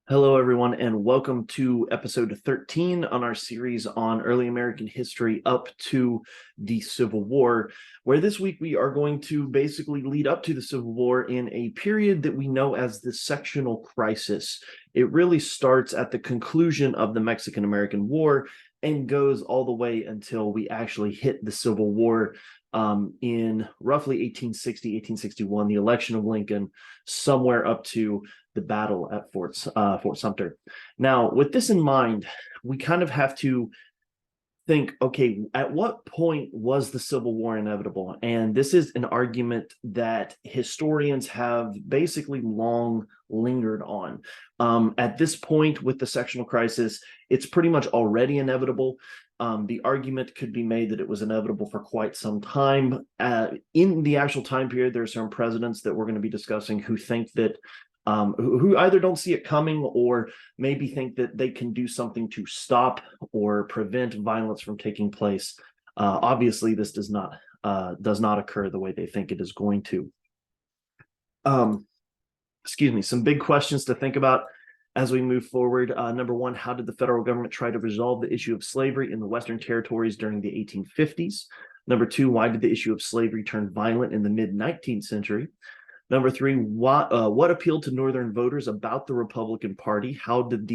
Hello, everyone, and welcome to episode 13 on our series on early American history up to the Civil War, where this week we are going to basically lead up to the Civil War in a period that we know as the sectional crisis. It really starts at the conclusion of the Mexican-American War and goes all the way until we actually hit the Civil War in roughly 1860, 1861, the election of Lincoln, somewhere up to the battle at Fort Sumter. Now, with this in mind, we kind of have to think, okay, at what point was the Civil War inevitable? And this is an argument that historians have basically long lingered on. At this point, with the sectional crisis, it's pretty much already inevitable. The argument could be made that it was inevitable for quite some time. In the actual time period, there are some presidents that we're going to be discussing who think that who either don't see it coming or maybe think that they can do something to stop or prevent violence from taking place. Obviously, this does not occur the way they think it is going to. Excuse me, some big questions to think about as we move forward. Number one, how did the federal government try to resolve the issue of slavery in the Western territories during the 1850s? Number two, why did the issue of slavery turn violent in the mid-19th century? Number three, what appealed to Northern voters about the Republican Party? How did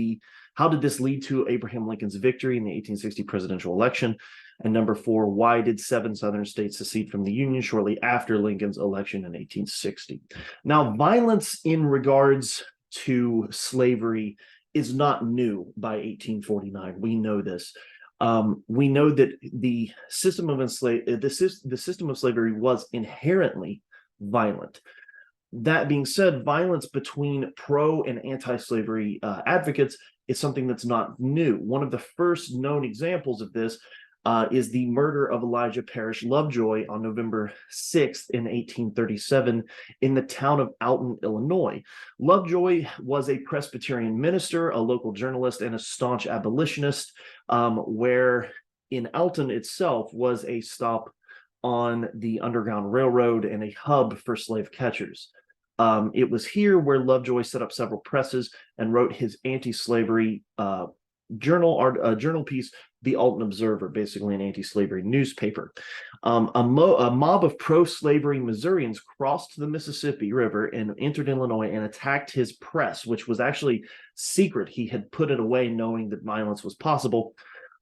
this lead to Abraham Lincoln's victory in the 1860 presidential election? And number four, why did 7 Southern states secede from the Union shortly after Lincoln's election in 1860? Now, violence in regards to slavery is not new by 1849. We know this. We know that the system of slavery was inherently violent. That being said, violence between pro and anti-slavery advocates is something that's not new. One of the first known examples of this is the murder of Elijah Parrish Lovejoy on November 6th in 1837 in the town of Alton, Illinois. Lovejoy was a Presbyterian minister, a local journalist, and a staunch abolitionist, where in Alton itself was a stop on the Underground Railroad and a hub for slave catchers. It was here where Lovejoy set up several presses and wrote his anti-slavery journal piece, The Alton Observer, basically an anti-slavery newspaper. A mob of pro-slavery Missourians crossed the Mississippi River and entered Illinois and attacked his press, which was actually secret. He had put it away knowing that violence was possible.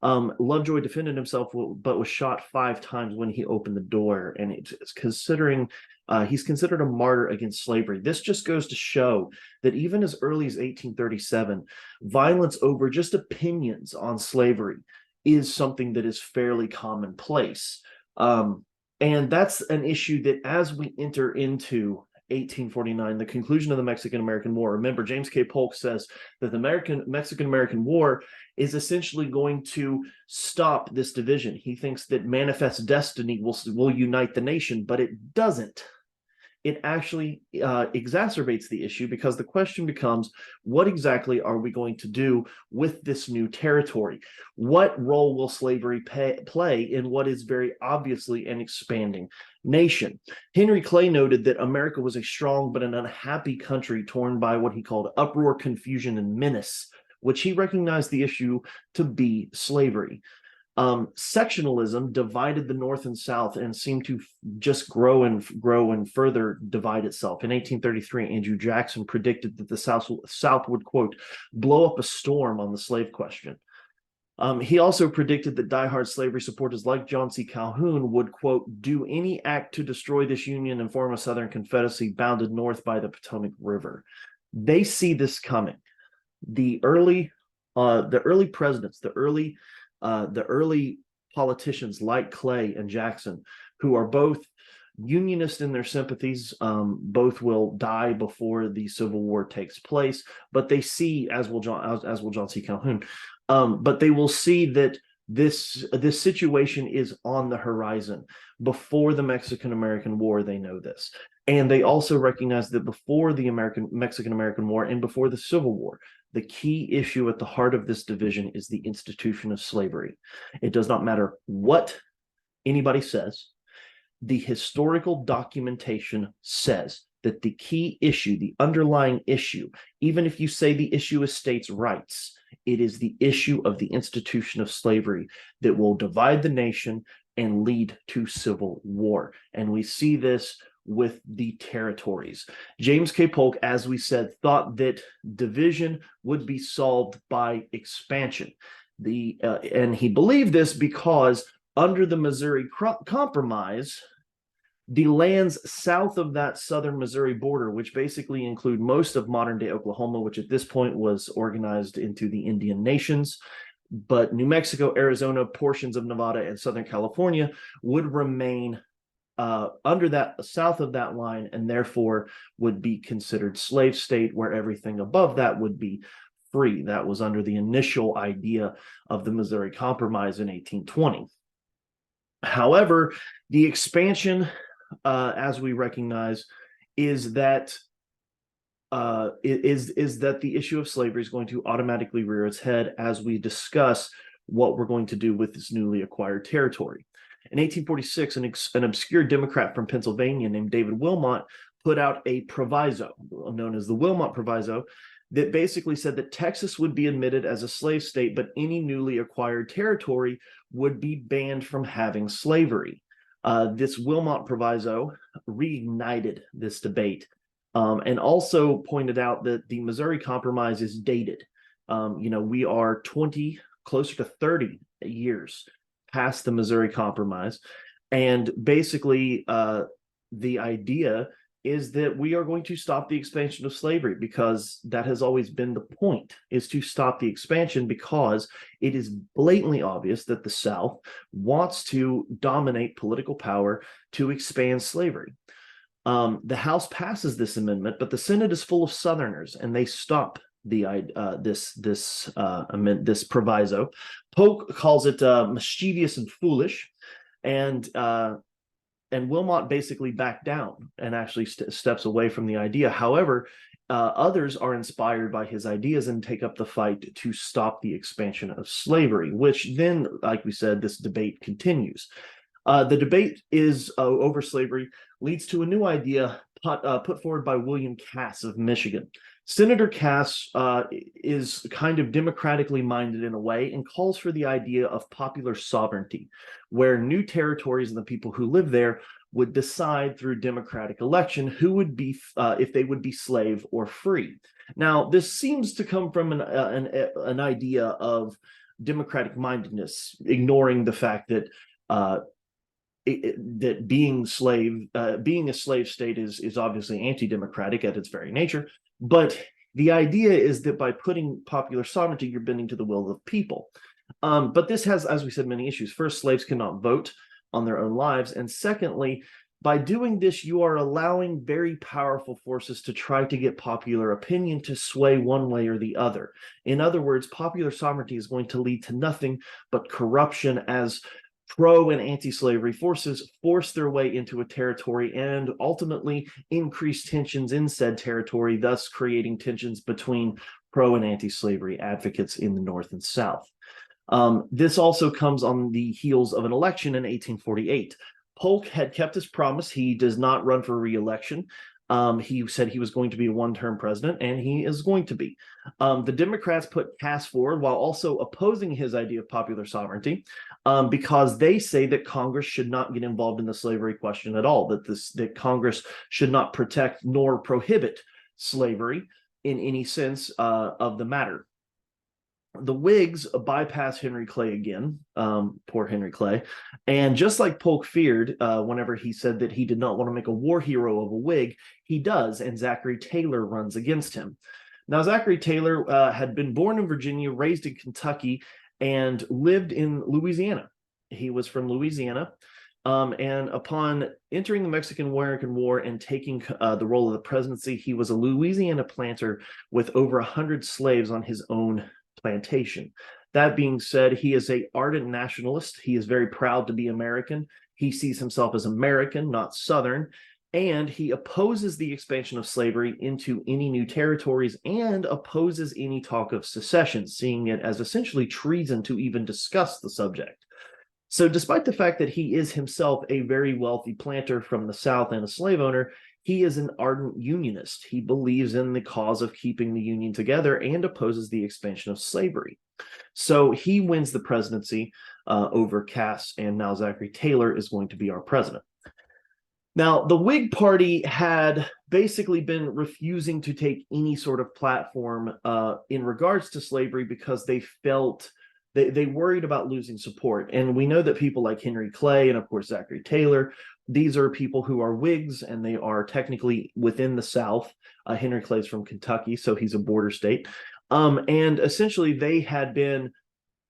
Lovejoy defended himself, but was shot 5 times when he opened the door, and he's considered a martyr against slavery. This just goes to show that even as early as 1837, violence over just opinions on slavery is something that is fairly commonplace. And that's an issue that as we enter into 1849, the conclusion of the Mexican-American War. Remember, James K. Polk says that the Mexican-American War is essentially going to stop this division. He thinks that manifest destiny will unite the nation, but it doesn't. It actually exacerbates the issue, because the question becomes, what exactly are we going to do with this new territory? What role will slavery play in what is very obviously an expanding nation? Henry Clay noted that America was a strong but an unhappy country torn by what he called uproar, confusion, and menace, which he recognized the issue to be slavery. Sectionalism divided the North and South and seemed to just grow and further divide itself. In 1833, Andrew Jackson predicted that the South would, quote, blow up a storm on the slave question. He also predicted that diehard slavery supporters like John C. Calhoun would, quote, do any act to destroy this union and form a Southern Confederacy bounded north by the Potomac River. They see this coming. The early presidents, the early politicians like Clay and Jackson, who are both Unionist in their sympathies, both will die before the Civil War takes place, but they see, as will John C. Calhoun, but they will see that this situation is on the horizon. Before the Mexican-American War, they know this. And they also recognize that before the Mexican-American War and before the Civil War, the key issue at the heart of this division is the institution of slavery. It does not matter what anybody says. The historical documentation says that the key issue, the underlying issue, even if you say the issue is states' rights, it is the issue of the institution of slavery that will divide the nation and lead to civil war. And we see this with the territories. James K. Polk, as we said, thought that division would be solved by expansion. And he believed this because under the Missouri Compromise, the lands south of that southern Missouri border, which basically include most of modern-day Oklahoma, which at this point was organized into the Indian Nations, but New Mexico, Arizona, portions of Nevada, and Southern California would remain under that, south of that line, and therefore would be considered slave state, where everything above that would be free. That was under the initial idea of the Missouri Compromise in 1820. However, the expansion, as we recognize, is that the issue of slavery is going to automatically rear its head as we discuss what we're going to do with this newly acquired territory. In 1846, an obscure Democrat from Pennsylvania named David Wilmot put out a proviso, known as the Wilmot Proviso, that basically said that Texas would be admitted as a slave state, but any newly acquired territory would be banned from having slavery. This Wilmot Proviso reignited this debate, and also pointed out that the Missouri Compromise is dated. We are 20, closer to 30 years past the Missouri Compromise, and basically the idea is that we are going to stop the expansion of slavery, because that has always been the point, is to stop the expansion, because it is blatantly obvious that the South wants to dominate political power to expand slavery. The House passes this amendment, but the Senate is full of Southerners, and they stop this proviso. Polk calls it mischievous and foolish, and Wilmot basically backed down and actually steps away from the idea. However, others are inspired by his ideas and take up the fight to stop the expansion of slavery, which then, like we said, this debate continues. The debate is over slavery leads to a new idea put forward by William Cass of Michigan. Senator Cass is kind of democratically minded in a way, and calls for the idea of popular sovereignty, where new territories and the people who live there would decide through democratic election who would be, if they would be slave or free. Now, this seems to come from an idea of democratic mindedness, ignoring the fact that that being a slave state is obviously anti-democratic at its very nature. But the idea is that by putting popular sovereignty, you're bending to the will of people. But this has, as we said, many issues. First, slaves cannot vote on their own lives. And secondly, by doing this, you are allowing very powerful forces to try to get popular opinion to sway one way or the other. In other words, popular sovereignty is going to lead to nothing but corruption, as pro and anti-slavery forces force their way into a territory and ultimately increase tensions in said territory, thus creating tensions between pro and anti-slavery advocates in the North and South. This also comes on the heels of an election in 1848. Polk had kept his promise. He does not run for re-election. He said he was going to be a one-term president, and he is going to be. The Democrats put Cass forward while also opposing his idea of popular sovereignty, because they say that Congress should not get involved in the slavery question at all, that Congress should not protect nor prohibit slavery in any sense of the matter. The Whigs bypass Henry Clay again, poor Henry Clay, and just like Polk feared, whenever he said that he did not want to make a war hero of a Whig, he does, and Zachary Taylor runs against him. Now, Zachary Taylor had been born in Virginia, raised in Kentucky, and lived in Louisiana. He was from Louisiana, and upon entering the Mexican-American War and taking the role of the presidency, he was a Louisiana planter with over 100 slaves on his own plantation. That being said, he is an ardent nationalist. He is very proud to be American. He sees himself as American, not Southern, and he opposes the expansion of slavery into any new territories and opposes any talk of secession, seeing it as essentially treason to even discuss the subject. So despite the fact that he is himself a very wealthy planter from the South and a slave owner, He is an ardent unionist. He believes in the cause of keeping the Union together and opposes the expansion of slavery. So he wins the presidency over Cass, and now Zachary Taylor is going to be our president. Now, the Whig Party had basically been refusing to take any sort of platform in regards to slavery because they felt they worried about losing support. And we know that people like Henry Clay and, of course, Zachary Taylor, these are people who are Whigs, and they are technically within the South. Henry Clay's from Kentucky, so he's a border state. And essentially, they had been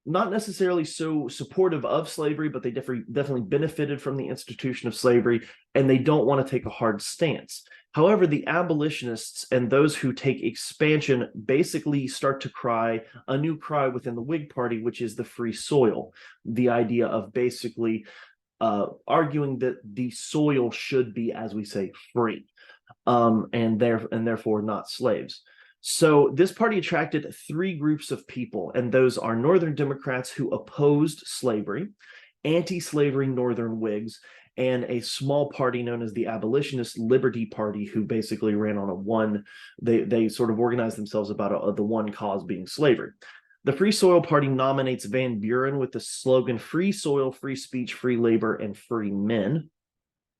not necessarily so supportive of slavery, but they definitely benefited from the institution of slavery, and they don't want to take a hard stance. However, the abolitionists and those who take expansion basically start to cry a new cry within the Whig Party, which is the free soil, the idea of basically arguing that the soil should be, as we say, free, and therefore not slaves. So this party attracted three groups of people, and those are Northern Democrats who opposed slavery, anti-slavery Northern Whigs, and a small party known as the Abolitionist Liberty Party, who basically ran on they sort of organized themselves about the one cause being slavery. The Free Soil Party nominates Van Buren with the slogan "Free Soil, Free Speech, Free Labor, and Free Men."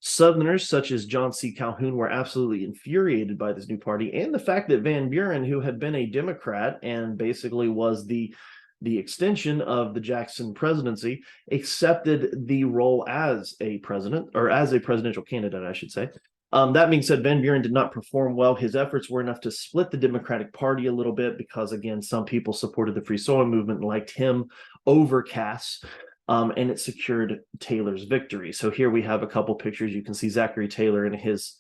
Southerners such as John C. Calhoun were absolutely infuriated by this new party and the fact that Van Buren, who had been a Democrat and basically was the extension of the Jackson presidency, accepted the role as a president, or as a presidential candidate, I should say. That being said, Van Buren did not perform well. His efforts were enough to split the Democratic Party a little bit because, again, some people supported the Free Soil movement and liked him over Cass. And it secured Taylor's victory. So here we have a couple pictures. You can see Zachary Taylor and his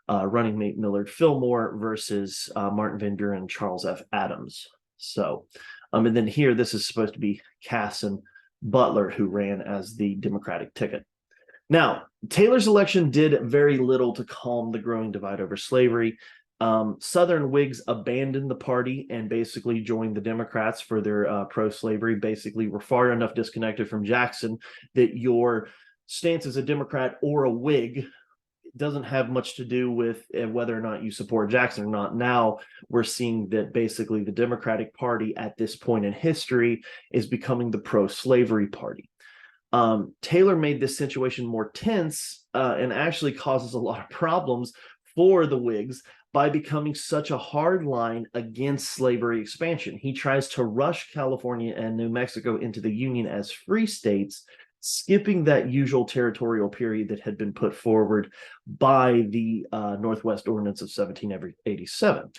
running mate Millard Fillmore versus Martin Van Buren and Charles F. Adams. So, and then here, this is supposed to be Cass and Butler, who ran as the Democratic ticket. Now, Taylor's election did very little to calm the growing divide over slavery. Southern Whigs abandoned the party and basically joined the Democrats for their pro-slavery. Basically, were far enough disconnected from Jackson that your stance as a Democrat or a Whig doesn't have much to do with whether or not you support Jackson or not. Now we're seeing that basically the Democratic Party at this point in history is becoming the pro-slavery party. Taylor made this situation more tense and actually causes a lot of problems for the Whigs by becoming such a hard line against slavery expansion. He tries to rush California and New Mexico into the Union as free states, skipping that usual territorial period that had been put forward by the Northwest Ordinance of 1787.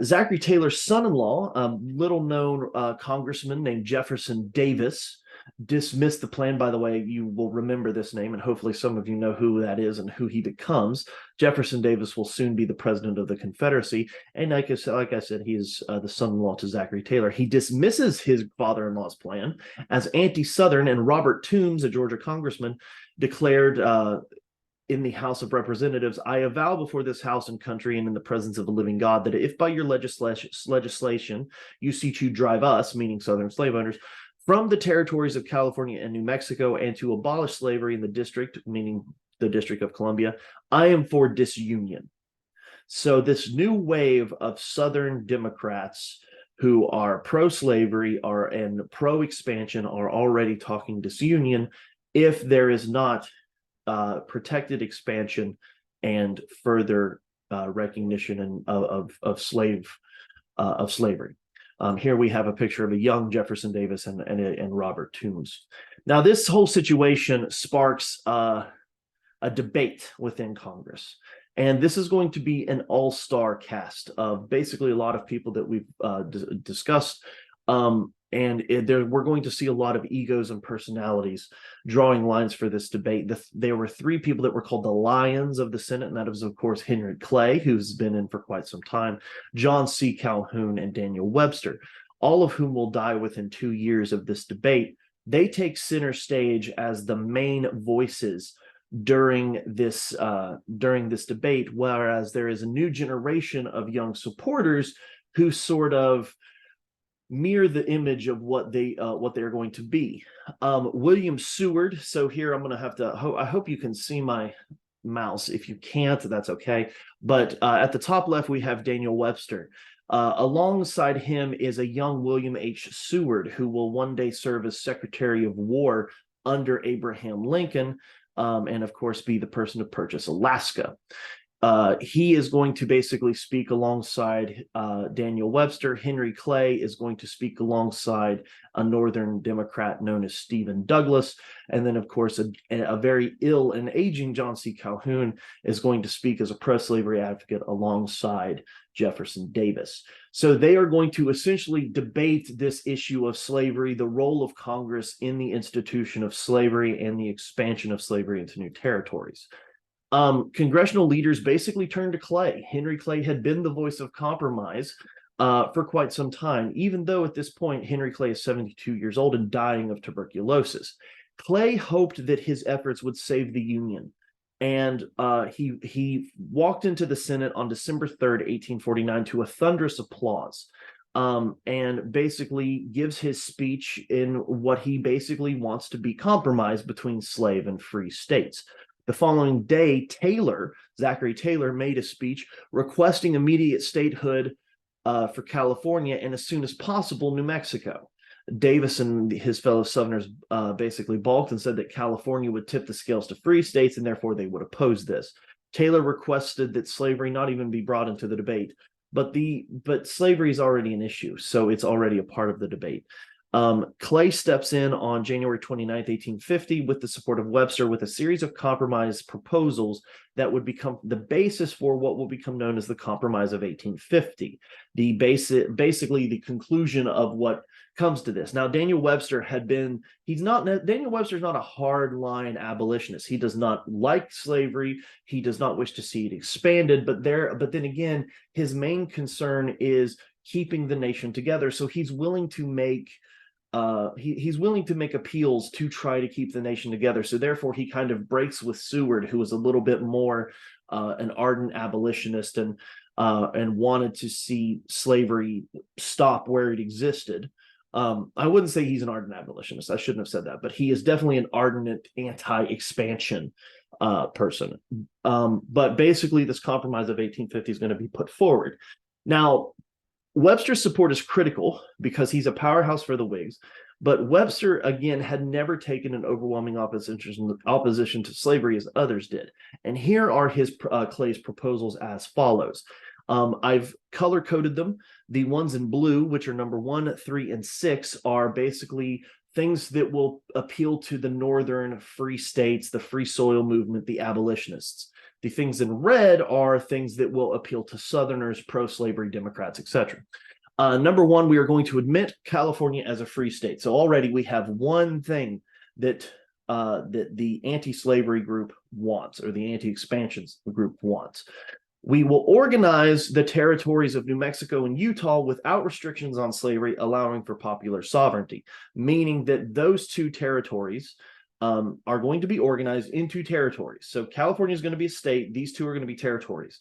Zachary Taylor's son-in-law, little-known congressman named Jefferson Davis, dismissed the plan. By the way, you will remember this name, and hopefully some of you know who that is and who he becomes. Jefferson Davis will soon be the president of the Confederacy, and like I said, he is the son-in-law to Zachary Taylor. He dismisses his father-in-law's plan as anti-Southern, and Robert Toombs, a Georgia congressman, declared in the House of Representatives, "I avow before this House and country and in the presence of the living God that if by your legislation you seek to drive us," meaning Southern slave owners, "from the territories of California and New Mexico and to abolish slavery in the district," meaning the District of Columbia, "I am for disunion." So this new wave of Southern Democrats who are pro-slavery and pro-expansion are already talking disunion if there is not protected expansion and further recognition of slavery. Here we have a picture of a young Jefferson Davis and Robert Toombs. Now, this whole situation sparks a debate within Congress. And this is going to be an all-star cast of basically a lot of people that we've discussed. We're going to see a lot of egos and personalities drawing lines for this debate. There were three people that were called the Lions of the Senate, and that was, of course, Henry Clay, who's been in for quite some time, John C. Calhoun, and Daniel Webster, all of whom will die within 2 years of this debate. They take center stage as the main voices during this debate, whereas there is a new generation of young supporters who sort of mirror the image of what they're going to be. William Seward. So here I'm going to have to. I hope you can see my mouse. If you can't, that's okay. But at the top left, we have Daniel Webster. Alongside him is a young William H. Seward, who will one day serve as Secretary of War under Abraham Lincoln, and of course be the person to purchase Alaska. He is going to basically speak alongside Daniel Webster. Henry Clay is going to speak alongside a Northern Democrat known as Stephen Douglas. And then, of course, a very ill and aging John C. Calhoun is going to speak as a pro-slavery advocate alongside Jefferson Davis. So they are going to essentially debate this issue of slavery, the role of Congress in the institution of slavery, and the expansion of slavery into new territories. Congressional leaders basically turned to Clay. Henry Clay had been the voice of compromise for quite some time, even though at this point Henry Clay is 72 years old and dying of tuberculosis. Clay hoped that his efforts would save the Union, and he walked into the Senate on December 3rd, 1849, to a thunderous applause, and basically gives his speech in what he basically wants to be compromise between slave and free states. The following day, Zachary Taylor, made a speech requesting immediate statehood for California and, as soon as possible, New Mexico. Davis and his fellow Southerners basically balked and said that California would tip the scales to free states, and therefore they would oppose this. Taylor requested that slavery not even be brought into the debate, but slavery is already an issue, so it's already a part of the debate. Clay steps in on January 29th, 1850, with the support of Webster, with a series of compromise proposals that would become the basis for what will become known as the Compromise of 1850. Basically the conclusion of what comes to this. Now, Daniel Webster is not a hardline abolitionist. He does not like slavery. He does not wish to see it expanded, but then again, his main concern is keeping the nation together. So he's willing to make appeals to try to keep the nation together. So therefore, he kind of breaks with Seward, who was a little bit more an ardent abolitionist and wanted to see slavery stop where it existed. I wouldn't say he's an ardent abolitionist. I shouldn't have said that, but he is definitely an ardent anti-expansion person. But basically, this Compromise of 1850 is going to be put forward. Now, Webster's support is critical because he's a powerhouse for the Whigs, but Webster, again, had never taken an overwhelming opposition to slavery as others did. And here are Clay's proposals as follows. I've color-coded them. The ones in blue, which are number 1, 3, and 6, are basically things that will appeal to the northern free states, the free soil movement, the abolitionists. The things in red are things that will appeal to Southerners, pro-slavery Democrats, etc. Number 1, we are going to admit California as a free state. So already we have one thing that the anti-slavery group wants, or the anti-expansion group wants. We will organize the territories of New Mexico and Utah without restrictions on slavery, allowing for popular sovereignty, meaning that those two territories are going to be organized into territories. So California is going to be a state. These two are going to be territories.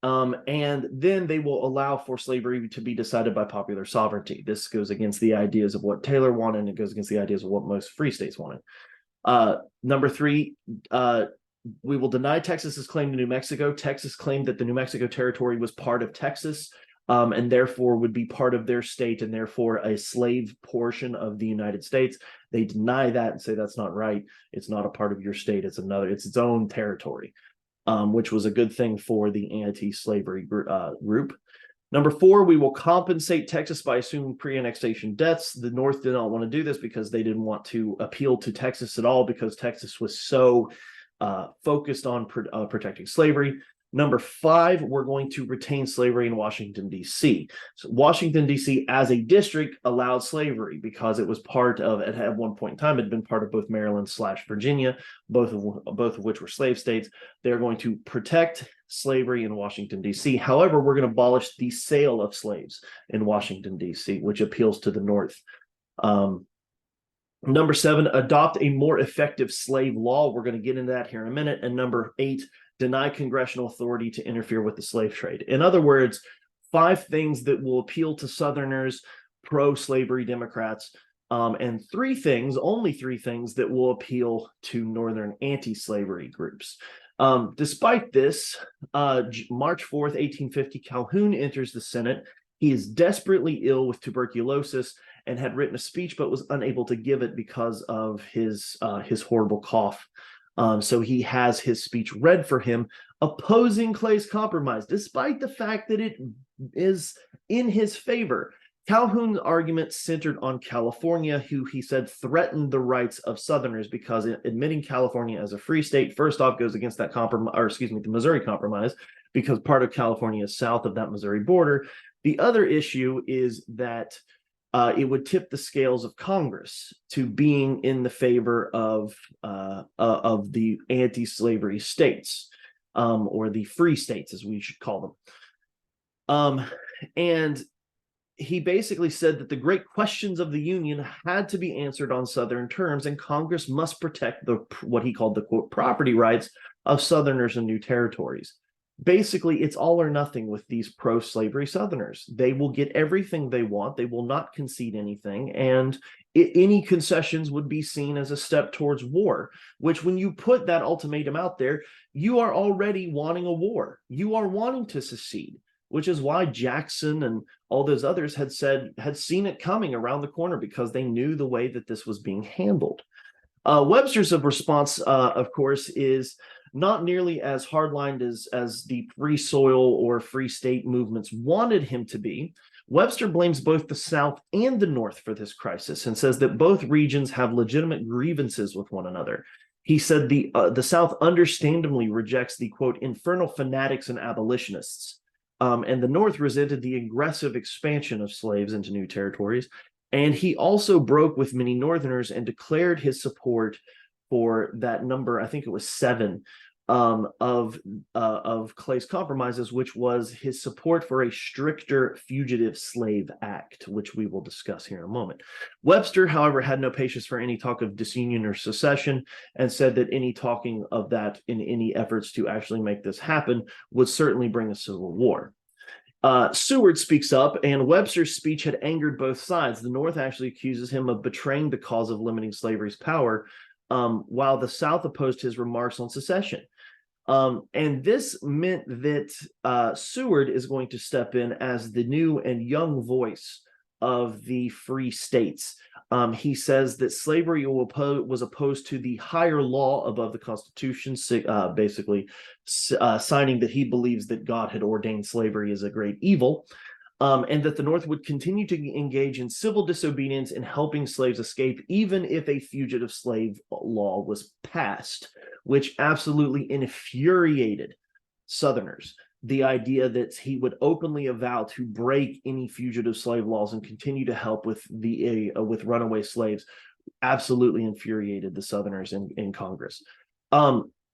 And then they will allow for slavery to be decided by popular sovereignty. This goes against the ideas of what Taylor wanted, and it goes against the ideas of what most free states wanted. Number 3, we will deny Texas's claim to New Mexico. Texas claimed that the New Mexico territory was part of Texas, and therefore would be part of their state, and therefore a slave portion of the United States. They deny that and say that's not right. It's not a part of your state. It's its own territory, which was a good thing for the anti-slavery group. Number 4, we will compensate Texas by assuming pre-annexation debts. The North did not want to do this because they didn't want to appeal to Texas at all, because Texas was so focused on protecting slavery. Number 5, we're going to retain slavery in Washington, D.C. So Washington, D.C. as a district allowed slavery because it was part of, at one point in time, it had been part of both Maryland/Virginia, both of which were slave states. They're going to protect slavery in Washington, D.C. However, we're going to abolish the sale of slaves in Washington, D.C., which appeals to the North. Number 7, adopt a more effective slave law. We're going to get into that here in a minute. And number 8, deny congressional authority to interfere with the slave trade. In other words, 5 things that will appeal to Southerners, pro-slavery Democrats, and only three things that will appeal to Northern anti-slavery groups. Despite this, March 4th, 1850, Calhoun enters the Senate. He is desperately ill with tuberculosis and had written a speech but was unable to give it because of his horrible cough. So he has his speech read for him, opposing Clay's compromise, despite the fact that it is in his favor. Calhoun's argument centered on California, who he said threatened the rights of Southerners because admitting California as a free state, first off, goes against that compromise, or excuse me, the Missouri Compromise, because part of California is south of that Missouri border. The other issue is that it would tip the scales of Congress to being in the favor of the anti-slavery states, or the free states, as we should call them. And he basically said that the great questions of the Union had to be answered on Southern terms, and Congress must protect what he called the, quote, property rights of Southerners in new territories. Basically, it's all or nothing with these pro-slavery Southerners. They will get everything they want. They will not concede anything, and any concessions would be seen as a step towards war, which when you put that ultimatum out there, you are already wanting a war. You are wanting to secede, which is why Jackson and all those others had seen it coming around the corner, because they knew the way that this was being handled. Webster's response, of course, is not nearly as hardlined as the free soil or free state movements wanted him to be. Webster blames both the South and the North for this crisis and says that both regions have legitimate grievances with one another. He said the South understandably rejects the, quote, infernal fanatics and abolitionists, and the North resented the aggressive expansion of slaves into new territories. And he also broke with many Northerners and declared his support for that number, I think it was 7, of Clay's compromises, which was his support for a stricter Fugitive Slave Act, which we will discuss here in a moment. Webster, however, had no patience for any talk of disunion or secession, and said that any talking of that in any efforts to actually make this happen would certainly bring a civil war. Seward speaks up, and Webster's speech had angered both sides. The North actually accuses him of betraying the cause of limiting slavery's power, while the South opposed his remarks on secession. And this meant that Seward is going to step in as the new and young voice of the free states. He says that slavery was opposed to the higher law above the Constitution, basically signing that he believes that God had ordained slavery as a great evil, and that the North would continue to engage in civil disobedience in helping slaves escape, even if a fugitive slave law was passed, which absolutely infuriated Southerners. The idea that he would openly avow to break any fugitive slave laws and continue to help with runaway slaves absolutely infuriated the Southerners in Congress.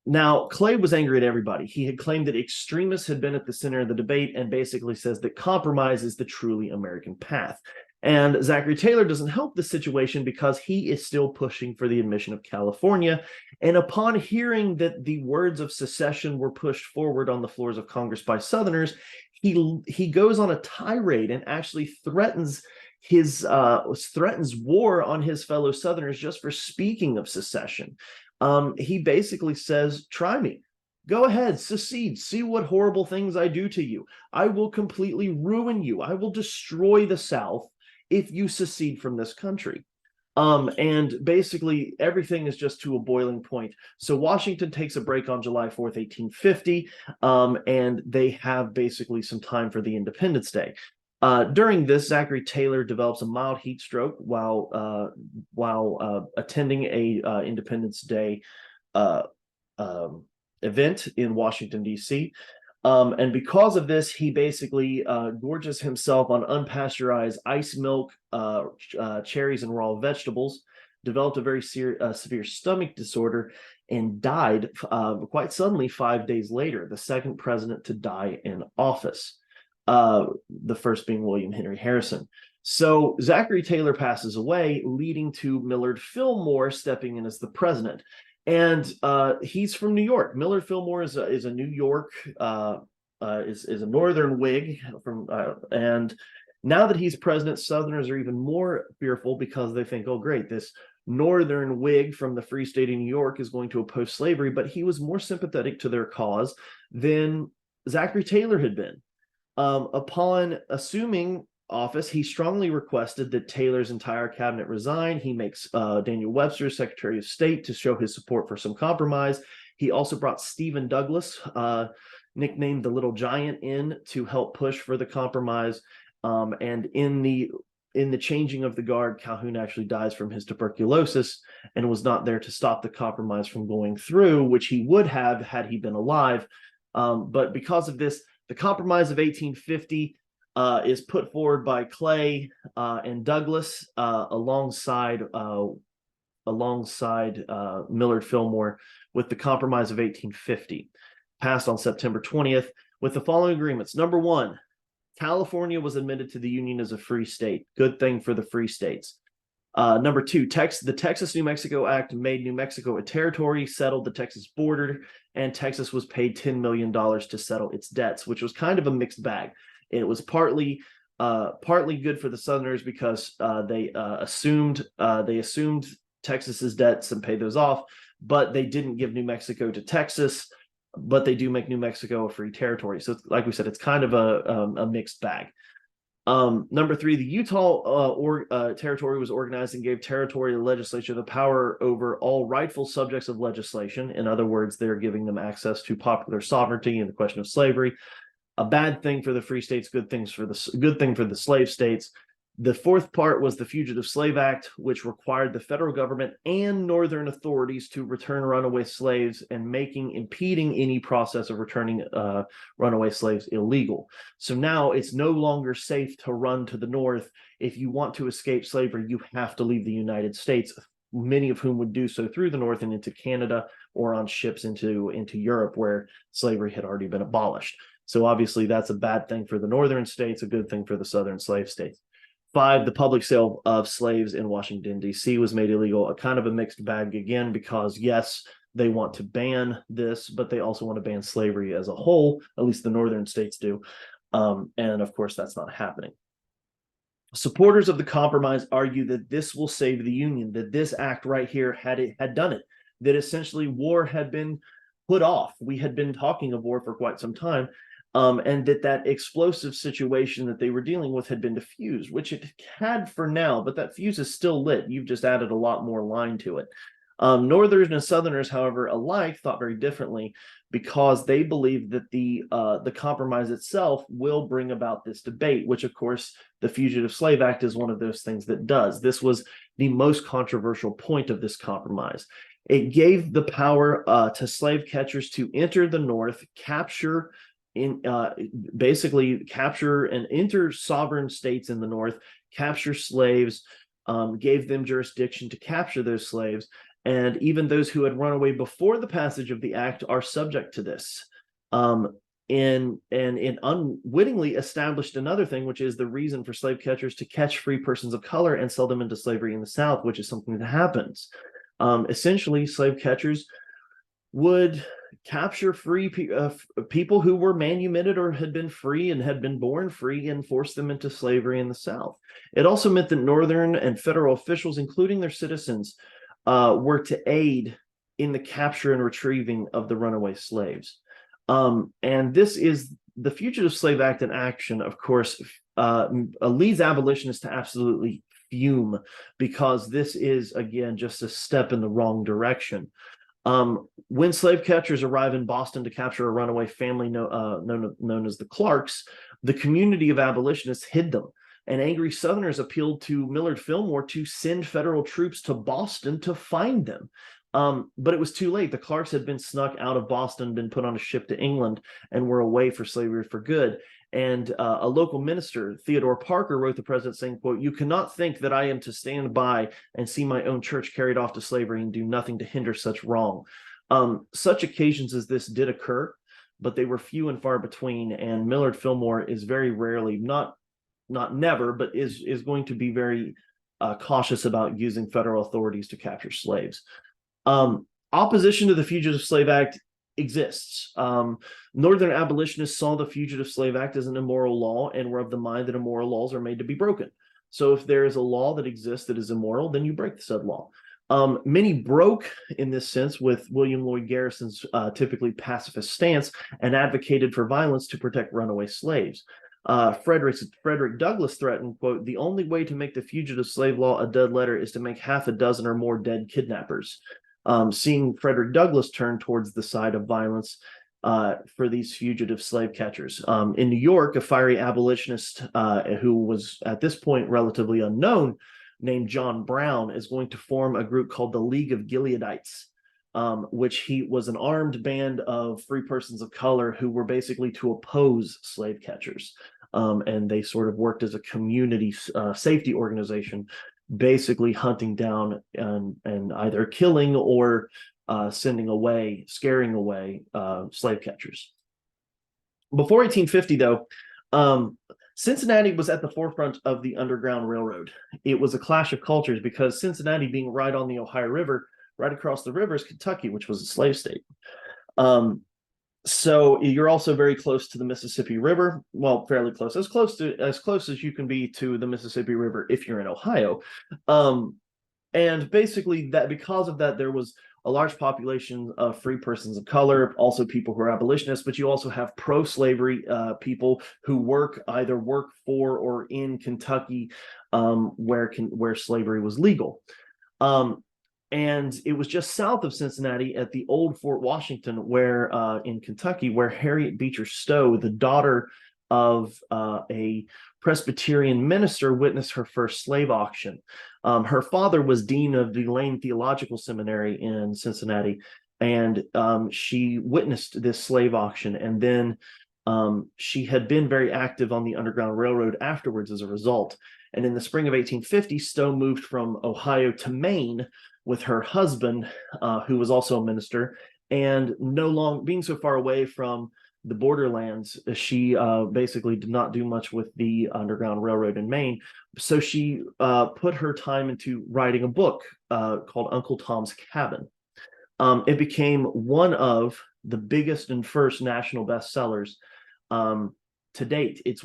Now, Clay was angry at everybody. He had claimed that extremists had been at the center of the debate, and basically says that compromise is the truly American path. And Zachary Taylor doesn't help the situation because he is still pushing for the admission of California. And upon hearing that the words of secession were pushed forward on the floors of Congress by Southerners, he goes on a tirade and actually threatens war on his fellow Southerners just for speaking of secession. He basically says, try me. Go ahead, secede. See what horrible things I do to you. I will completely ruin you. I will destroy the South if you secede from this country. And basically everything is just to a boiling point. So Washington takes a break on July 4th, 1850, and they have basically some time for the Independence Day. During this, Zachary Taylor develops a mild heat stroke while attending a Independence Day event in Washington, D.C. And because of this, he basically gorges himself on unpasteurized ice milk, cherries, and raw vegetables, developed a very severe stomach disorder, and died quite suddenly 5 days later, the second president to die in office, the first being William Henry Harrison. So Zachary Taylor passes away, leading to Millard Fillmore stepping in as the president. And he's from New York. Millard Fillmore is a New York, is a Northern Whig and now that he's president, Southerners are even more fearful because they think, oh, great, this Northern Whig from the Free State of New York is going to oppose slavery, but he was more sympathetic to their cause than Zachary Taylor had been. Upon assuming office, he strongly requested that Taylor's entire cabinet resign. He makes Daniel Webster Secretary of State to show his support for some compromise. He also brought Stephen Douglas, nicknamed the Little Giant, in to help push for the compromise. And in the changing of the guard, Calhoun actually dies from his tuberculosis and was not there to stop the compromise from going through, which he would have had he been alive. But because of this, the Compromise of 1850 is put forward by Clay and Douglas alongside Millard Fillmore, with the Compromise of 1850, passed on September 20th, with the following agreements. Number one, California was admitted to the Union as a free state. Good thing for the free states. Number two, the Texas-New Mexico Act made New Mexico a territory, settled the Texas border, and Texas was paid $10 million to settle its debts, which was kind of a mixed bag. It was partly good for the Southerners because they assumed Texas's debts and paid those off, but they didn't give New Mexico to Texas, but they do make New Mexico a free territory. So like we said, it's kind of a mixed bag. Number three, the Utah territory was organized and gave territorial legislature the power over all rightful subjects of legislation. In other words, they're giving them access to popular sovereignty and the question of slavery. A bad thing for the free states, good thing for the slave states. The fourth part was the Fugitive Slave Act, which required the federal government and northern authorities to return runaway slaves and impeding any process of returning runaway slaves illegal. So now it's no longer safe to run to the north. If you want to escape slavery, you have to leave the United States, many of whom would do so through the north and into Canada or on ships into Europe, where slavery had already been abolished. So obviously that's a bad thing for the northern states, a good thing for the southern slave states. 5, the public sale of slaves in Washington, D.C. was made illegal, a kind of a mixed bag again, because yes, they want to ban this, but they also want to ban slavery as a whole, at least the northern states do. And of course, that's not happening. Supporters of the compromise argue that this will save the Union, that this act right here had done it, that essentially war had been put off. We had been talking of war for quite some time. And that explosive situation that they were dealing with had been diffused, which it had for now, but that fuse is still lit. You've just added a lot more line to it. Northerners and Southerners, however, alike thought very differently, because they believed that the compromise itself will bring about this debate, which of course the Fugitive Slave Act is one of those things that does. This was the most controversial point of this compromise. It gave the power to slave catchers to enter the North, basically capture and enter sovereign states in the North, capture slaves, gave them jurisdiction to capture those slaves. And even those who had run away before the passage of the act are subject to this. And unwittingly established another thing, which is the reason for slave catchers to catch free persons of color and sell them into slavery in the South, which is something that happens. Essentially, slave catchers would capture free people who were manumitted or had been free and had been born free and force them into slavery in the South. It also meant that Northern and federal officials, including their citizens, were to aid in the capture and retrieving of the runaway slaves. And this is the Fugitive Slave Act in action, of course, leads abolitionists to absolutely fume, because this is, again, just a step in the wrong direction. When slave catchers arrive in Boston to capture a runaway family known as the Clarks, the community of abolitionists hid them, and angry Southerners appealed to Millard Fillmore to send federal troops to Boston to find them. But it was too late. The Clarks had been snuck out of Boston, been put on a ship to England, and were away for slavery for good. And a local minister, Theodore Parker, wrote the president saying, quote, "You cannot think that I am to stand by and see my own church carried off to slavery and do nothing to hinder such wrong." Such occasions as this did occur, but they were few and far between. And Millard Fillmore is very rarely, not never, but is going to be very cautious about using federal authorities to capture slaves. Opposition to the Fugitive Slave Act exists. Northern abolitionists saw the Fugitive Slave Act as an immoral law and were of the mind that immoral laws are made to be broken. So if there is a law that exists that is immoral, then you break the said law. Many broke in this sense with William Lloyd Garrison's typically pacifist stance and advocated for violence to protect runaway slaves. Frederick Douglass threatened, quote, "The only way to make the fugitive slave law a dead letter is to make half a dozen or more dead kidnappers." Seeing Frederick Douglass turn towards the side of violence for these fugitive slave catchers. In New York, a fiery abolitionist who was at this point relatively unknown, named John Brown, is going to form a group called the League of Gileadites, which he was an armed band of free persons of color who were basically to oppose slave catchers. And they sort of worked as a community safety organization, basically hunting down and either killing or scaring away slave catchers. Before 1850, though, Cincinnati was at the forefront of the Underground Railroad. It was a clash of cultures because Cincinnati, being right on the Ohio River, right across the river is Kentucky, which was a slave state. So you're also very close to the Mississippi River. Well, fairly close, as close as you can be to the Mississippi River if you're in Ohio. And basically, that because of that, there was a large population of free persons of color, also people who are abolitionists, but you also have pro-slavery people who either work for or in Kentucky, where slavery was legal. And it was just south of Cincinnati at the old Fort Washington, where in Kentucky, where Harriet Beecher Stowe, the daughter of a Presbyterian minister, witnessed her first slave auction. Her father was dean of the Lane Theological Seminary in Cincinnati, and she witnessed this slave auction. And then she had been very active on the Underground Railroad afterwards as a result. And in the spring of 1850, Stowe moved from Ohio to Maine with her husband, who was also a minister, and no longer being so far away from the borderlands, she basically did not do much with the Underground Railroad in Maine. So she put her time into writing a book called Uncle Tom's Cabin. It became one of the biggest and first national bestsellers to date. It's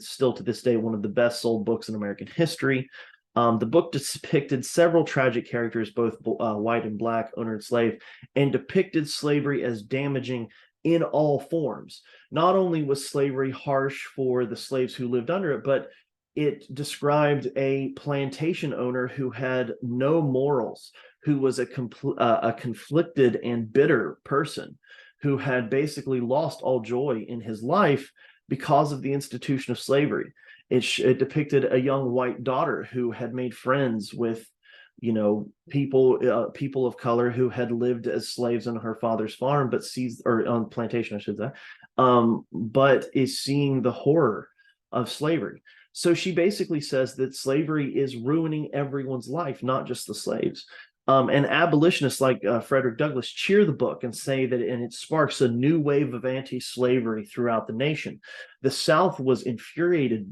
still to this day one of the best sold books in American history. The book depicted several tragic characters, both white and black, owner and slave, and depicted slavery as damaging in all forms. Not only was slavery harsh for the slaves who lived under it, but it described a plantation owner who had no morals, who was a conflicted and bitter person, who had basically lost all joy in his life because of the institution of slavery. It depicted a young white daughter who had made friends with, people of color who had lived as slaves on her father's farm, or on plantation, I should say, but is seeing the horror of slavery. So she basically says that slavery is ruining everyone's life, not just the slaves. And abolitionists like Frederick Douglass cheer the book and say that it sparks a new wave of anti-slavery throughout the nation. The South was infuriated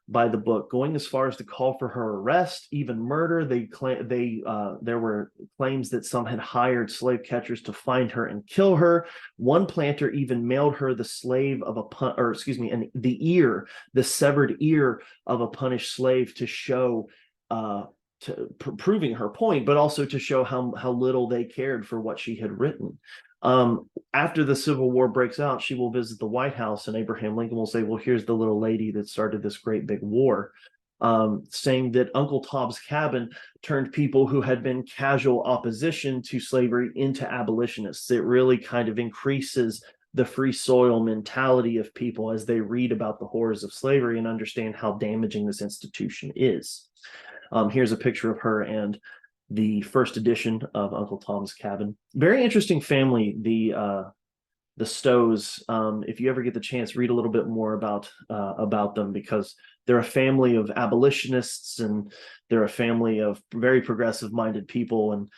by the book, going as far as to call for her arrest, even murder. There were claims that some had hired slave catchers to find her and kill her. One planter even mailed her the the severed ear of a punished slave to show proving her point, but also to show how little they cared for what she had written. After the Civil War breaks out, she will visit the White House, and Abraham Lincoln will say, "Well, here's the little lady that started this great big war," saying that Uncle Tom's Cabin turned people who had been casual opposition to slavery into abolitionists. It really kind of increases the free soil mentality of people as they read about the horrors of slavery and understand how damaging this institution is. Here's a picture of her and the first edition of Uncle Tom's Cabin. Very interesting family, the Stowes. If you ever get the chance, read a little bit more about them, because they're a family of abolitionists and they're a family of very progressive-minded people, and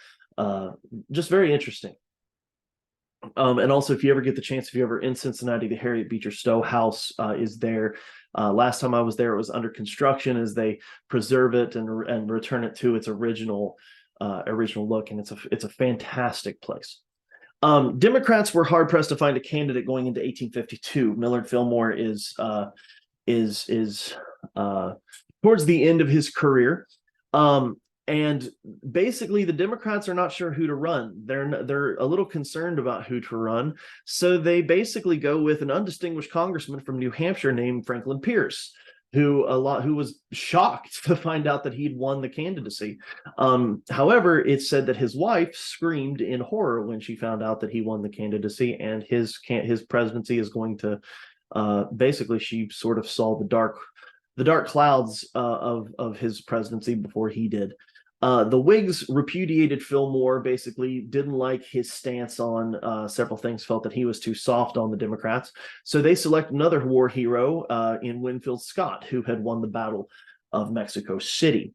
just very interesting. And also, if you ever get the chance, if you're ever in Cincinnati, the Harriet Beecher Stowe house is there. Last time I was there, it was under construction as they preserve it and return it to its original look, and it's a fantastic place. Democrats were hard pressed to find a candidate going into 1852. Millard Fillmore is towards the end of his career. And basically, the Democrats are not sure who to run. They're a little concerned about who to run, so they basically go with an undistinguished congressman from New Hampshire named Franklin Pierce, who was shocked to find out that he'd won the candidacy. However, it's said that his wife screamed in horror when she found out that he won the candidacy, and his presidency is going to basically, she sort of saw the dark clouds of his presidency before he did. The Whigs repudiated Fillmore, basically didn't like his stance on several things, felt that he was too soft on the Democrats. So they select another war hero in Winfield Scott, who had won the Battle of Mexico City.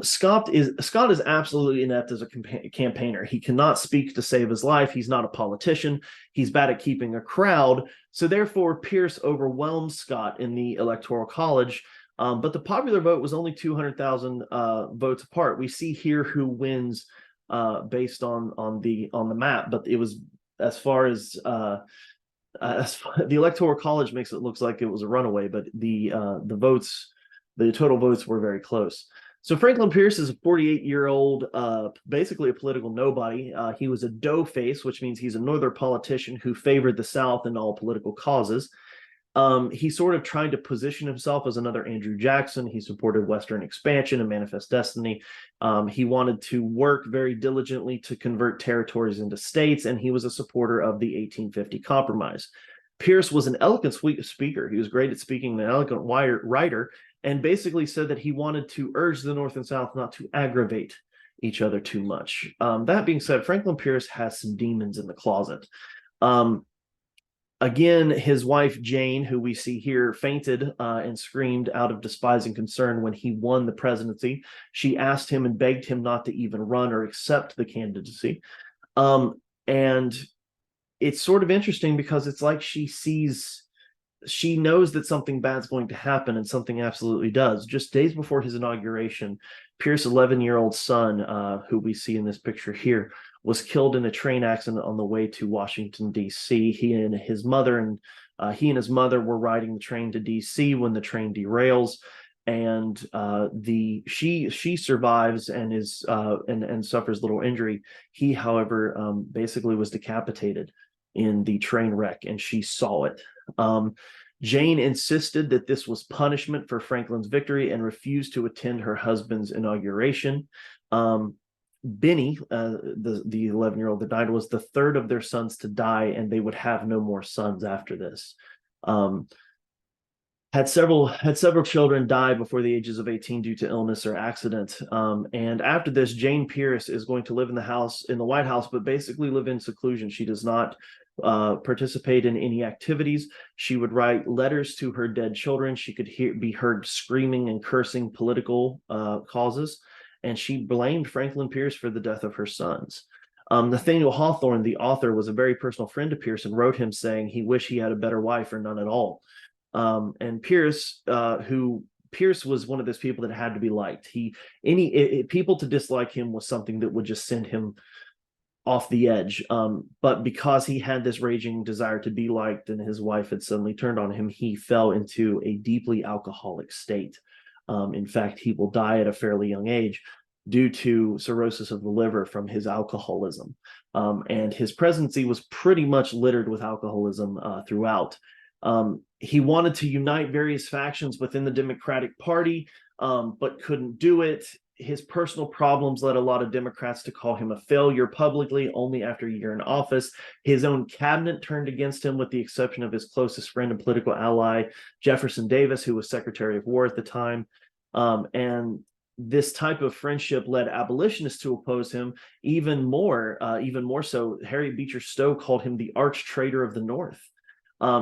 Scott is absolutely inept as a campaigner. He cannot speak to save his life. He's not a politician. He's bad at keeping a crowd. So therefore, Pierce overwhelmed Scott in the Electoral College. But the popular vote was only 200,000 votes apart. We see here who wins based on the map, but it was as far as the Electoral College makes it look like it was a runaway, but the total votes were very close. So Franklin Pierce is a 48-year-old, basically a political nobody. He was a doughface, which means he's a northern politician who favored the South in all political causes. He sort of tried to position himself as another Andrew Jackson. He supported Western expansion and Manifest Destiny. He wanted to work very diligently to convert territories into states, and he was a supporter of the 1850 Compromise. Pierce was an eloquent speaker. He was great at speaking, an eloquent writer, and basically said that he wanted to urge the North and South not to aggravate each other too much. That being said, Franklin Pierce has some demons in the closet. Again, his wife, Jane, who we see here, fainted and screamed out of despising concern when he won the presidency. She asked him and begged him not to even run or accept the candidacy. And it's sort of interesting because it's like she knows that something bad's going to happen, and something absolutely does. Just days before his inauguration, Pierce's 11-year-old son, who we see in this picture here, was killed in a train accident on the way to Washington, D.C. He and his mother were riding the train to D.C. when the train derails, and she survives and is and suffers little injury. He, however, basically was decapitated in the train wreck, and she saw it. Jane insisted that this was punishment for Franklin's victory and refused to attend her husband's inauguration. Benny, the 11-year-old that died, was the third of their sons to die, and they would have no more sons after this. Had several children die before the ages of 18 due to illness or accident. And after this, Jane Pierce is going to live in the White House, but basically live in seclusion. She does not participate in any activities. She would write letters to her dead children. She could be heard screaming and cursing political causes, and she blamed Franklin Pierce for the death of her sons. Nathaniel Hawthorne, the author, was a very personal friend to Pierce and wrote him saying he wished he had a better wife or none at all. And Pierce was one of those people that had to be liked. People to dislike him was something that would just send him off the edge. But because he had this raging desire to be liked and his wife had suddenly turned on him, he fell into a deeply alcoholic state. In fact, he will die at a fairly young age due to cirrhosis of the liver from his alcoholism. And his presidency was pretty much littered with alcoholism throughout. He wanted to unite various factions within the Democratic Party, but couldn't do it. His personal problems led a lot of Democrats to call him a failure publicly only after a year in office. His own cabinet turned against him, with the exception of his closest friend and political ally, Jefferson Davis, who was Secretary of War at the time. And this type of friendship led abolitionists to oppose him even more so. Harriet Beecher Stowe called him the arch traitor of the North.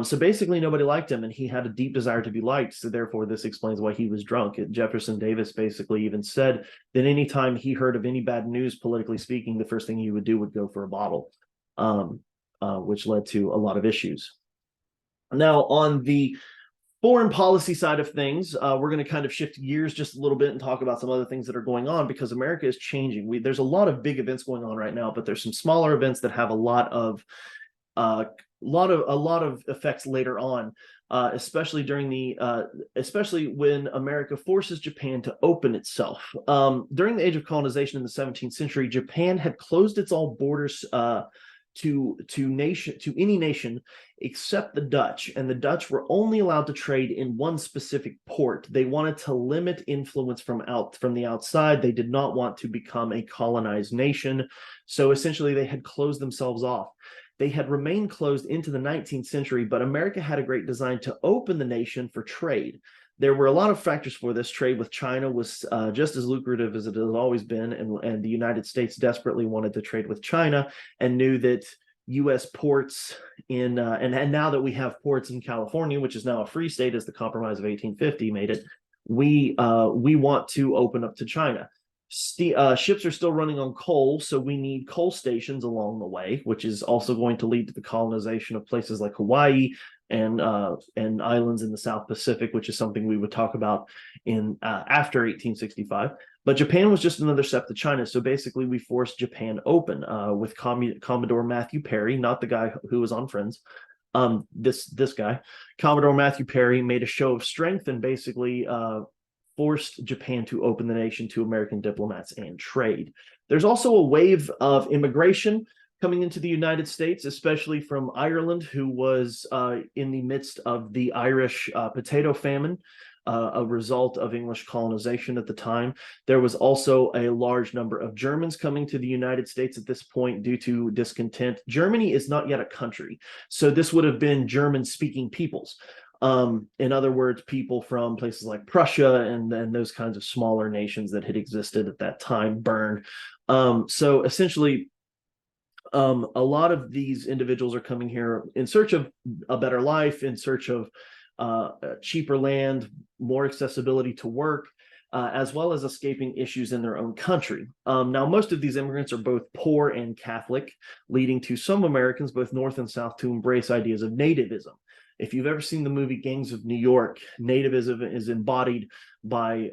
So basically nobody liked him, and he had a deep desire to be liked. So therefore, this explains why he was drunk. Jefferson Davis basically even said that anytime he heard of any bad news, politically speaking, the first thing he would do would go for a bottle, which led to a lot of issues. Now, on the foreign policy side of things, we're going to kind of shift gears just a little bit and talk about some other things that are going on, because America is changing. There's a lot of big events going on right now, but there's some smaller events that have a lot of effects later on. especially especially when America forces Japan to open itself. During the age of colonization in the 17th century, Japan had closed its all borders to any nation except the Dutch, and the Dutch were only allowed to trade in one specific port. They wanted to limit influence from the outside. They did not want to become a colonized nation, so essentially they had closed themselves off. They had remained closed into the 19th century, but America had a great design to open the nation for trade. There were a lot of factors for this. Trade with China was just as lucrative as it has always been, and the United States desperately wanted to trade with China and knew that U.S. ports and now that we have ports in California, which is now a free state, as the Compromise of 1850 made it, we want to open up to China. Ships are still running on coal, so we need coal stations along the way, which is also going to lead to the colonization of places like Hawaii and islands in the South Pacific, which is something we would talk about in after 1865. But Japan was just another step to China, so basically we forced Japan open with Commodore Matthew Perry, not the guy who was on Friends. This guy, Commodore Matthew Perry, made a show of strength and basically forced Japan to open the nation to American diplomats and trade. There's also a wave of immigration coming into the United States, especially from Ireland, who was in the midst of the Irish potato famine, a result of English colonization at the time. There was also a large number of Germans coming to the United States at this point due to discontent. Germany is not yet a country, so this would have been German-speaking peoples. In other words, people from places like Prussia and those kinds of smaller nations that had existed at that time burned. So essentially, a lot of these individuals are coming here in search of a better life, in search of cheaper land, more accessibility to work, as well as escaping issues in their own country. Now, most of these immigrants are both poor and Catholic, leading to some Americans, both North and South, to embrace ideas of nativism. If you've ever seen the movie Gangs of New York, nativism is embodied by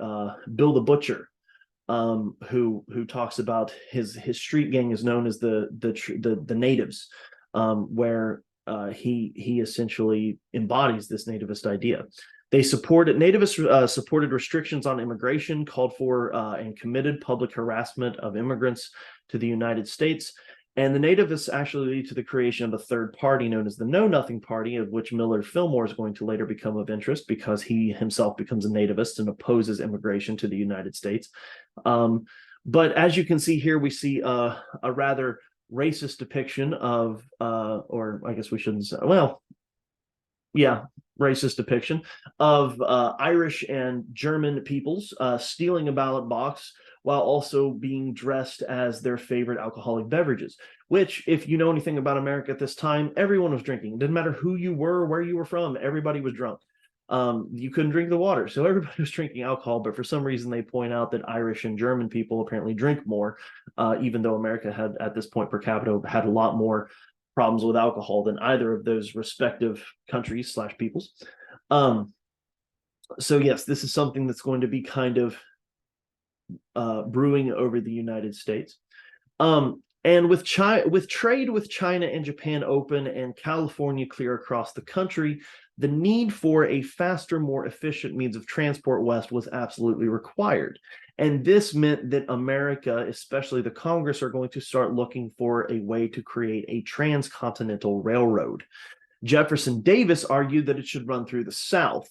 Bill the Butcher, who talks about his street gang is known as the natives, where he essentially embodies this nativist idea. Nativists supported restrictions on immigration, called for and committed public harassment of immigrants to the United States. And the nativists actually lead to the creation of a third party known as the Know Nothing Party, of which Millard Fillmore is going to later become of interest because he himself becomes a nativist and opposes immigration to the United States. But as you can see here, we see a rather racist depiction of, or I guess we shouldn't say, well, yeah, racist depiction of Irish and German peoples stealing a ballot box while also being dressed as their favorite alcoholic beverages, which, if you know anything about America at this time, everyone was drinking. It didn't matter who you were, where you were from, everybody was drunk. You couldn't drink the water, so everybody was drinking alcohol, but for some reason they point out that Irish and German people apparently drink more, even though America had, at this point per capita, had a lot more problems with alcohol than either of those respective countries / peoples. So yes, this is something that's going to be kind of brewing over the United States. And with trade with China and Japan open and California clear across the country, the need for a faster, more efficient means of transport west was absolutely required. And this meant that America, especially the Congress, are going to start looking for a way to create a transcontinental railroad. Jefferson Davis argued that it should run through the South,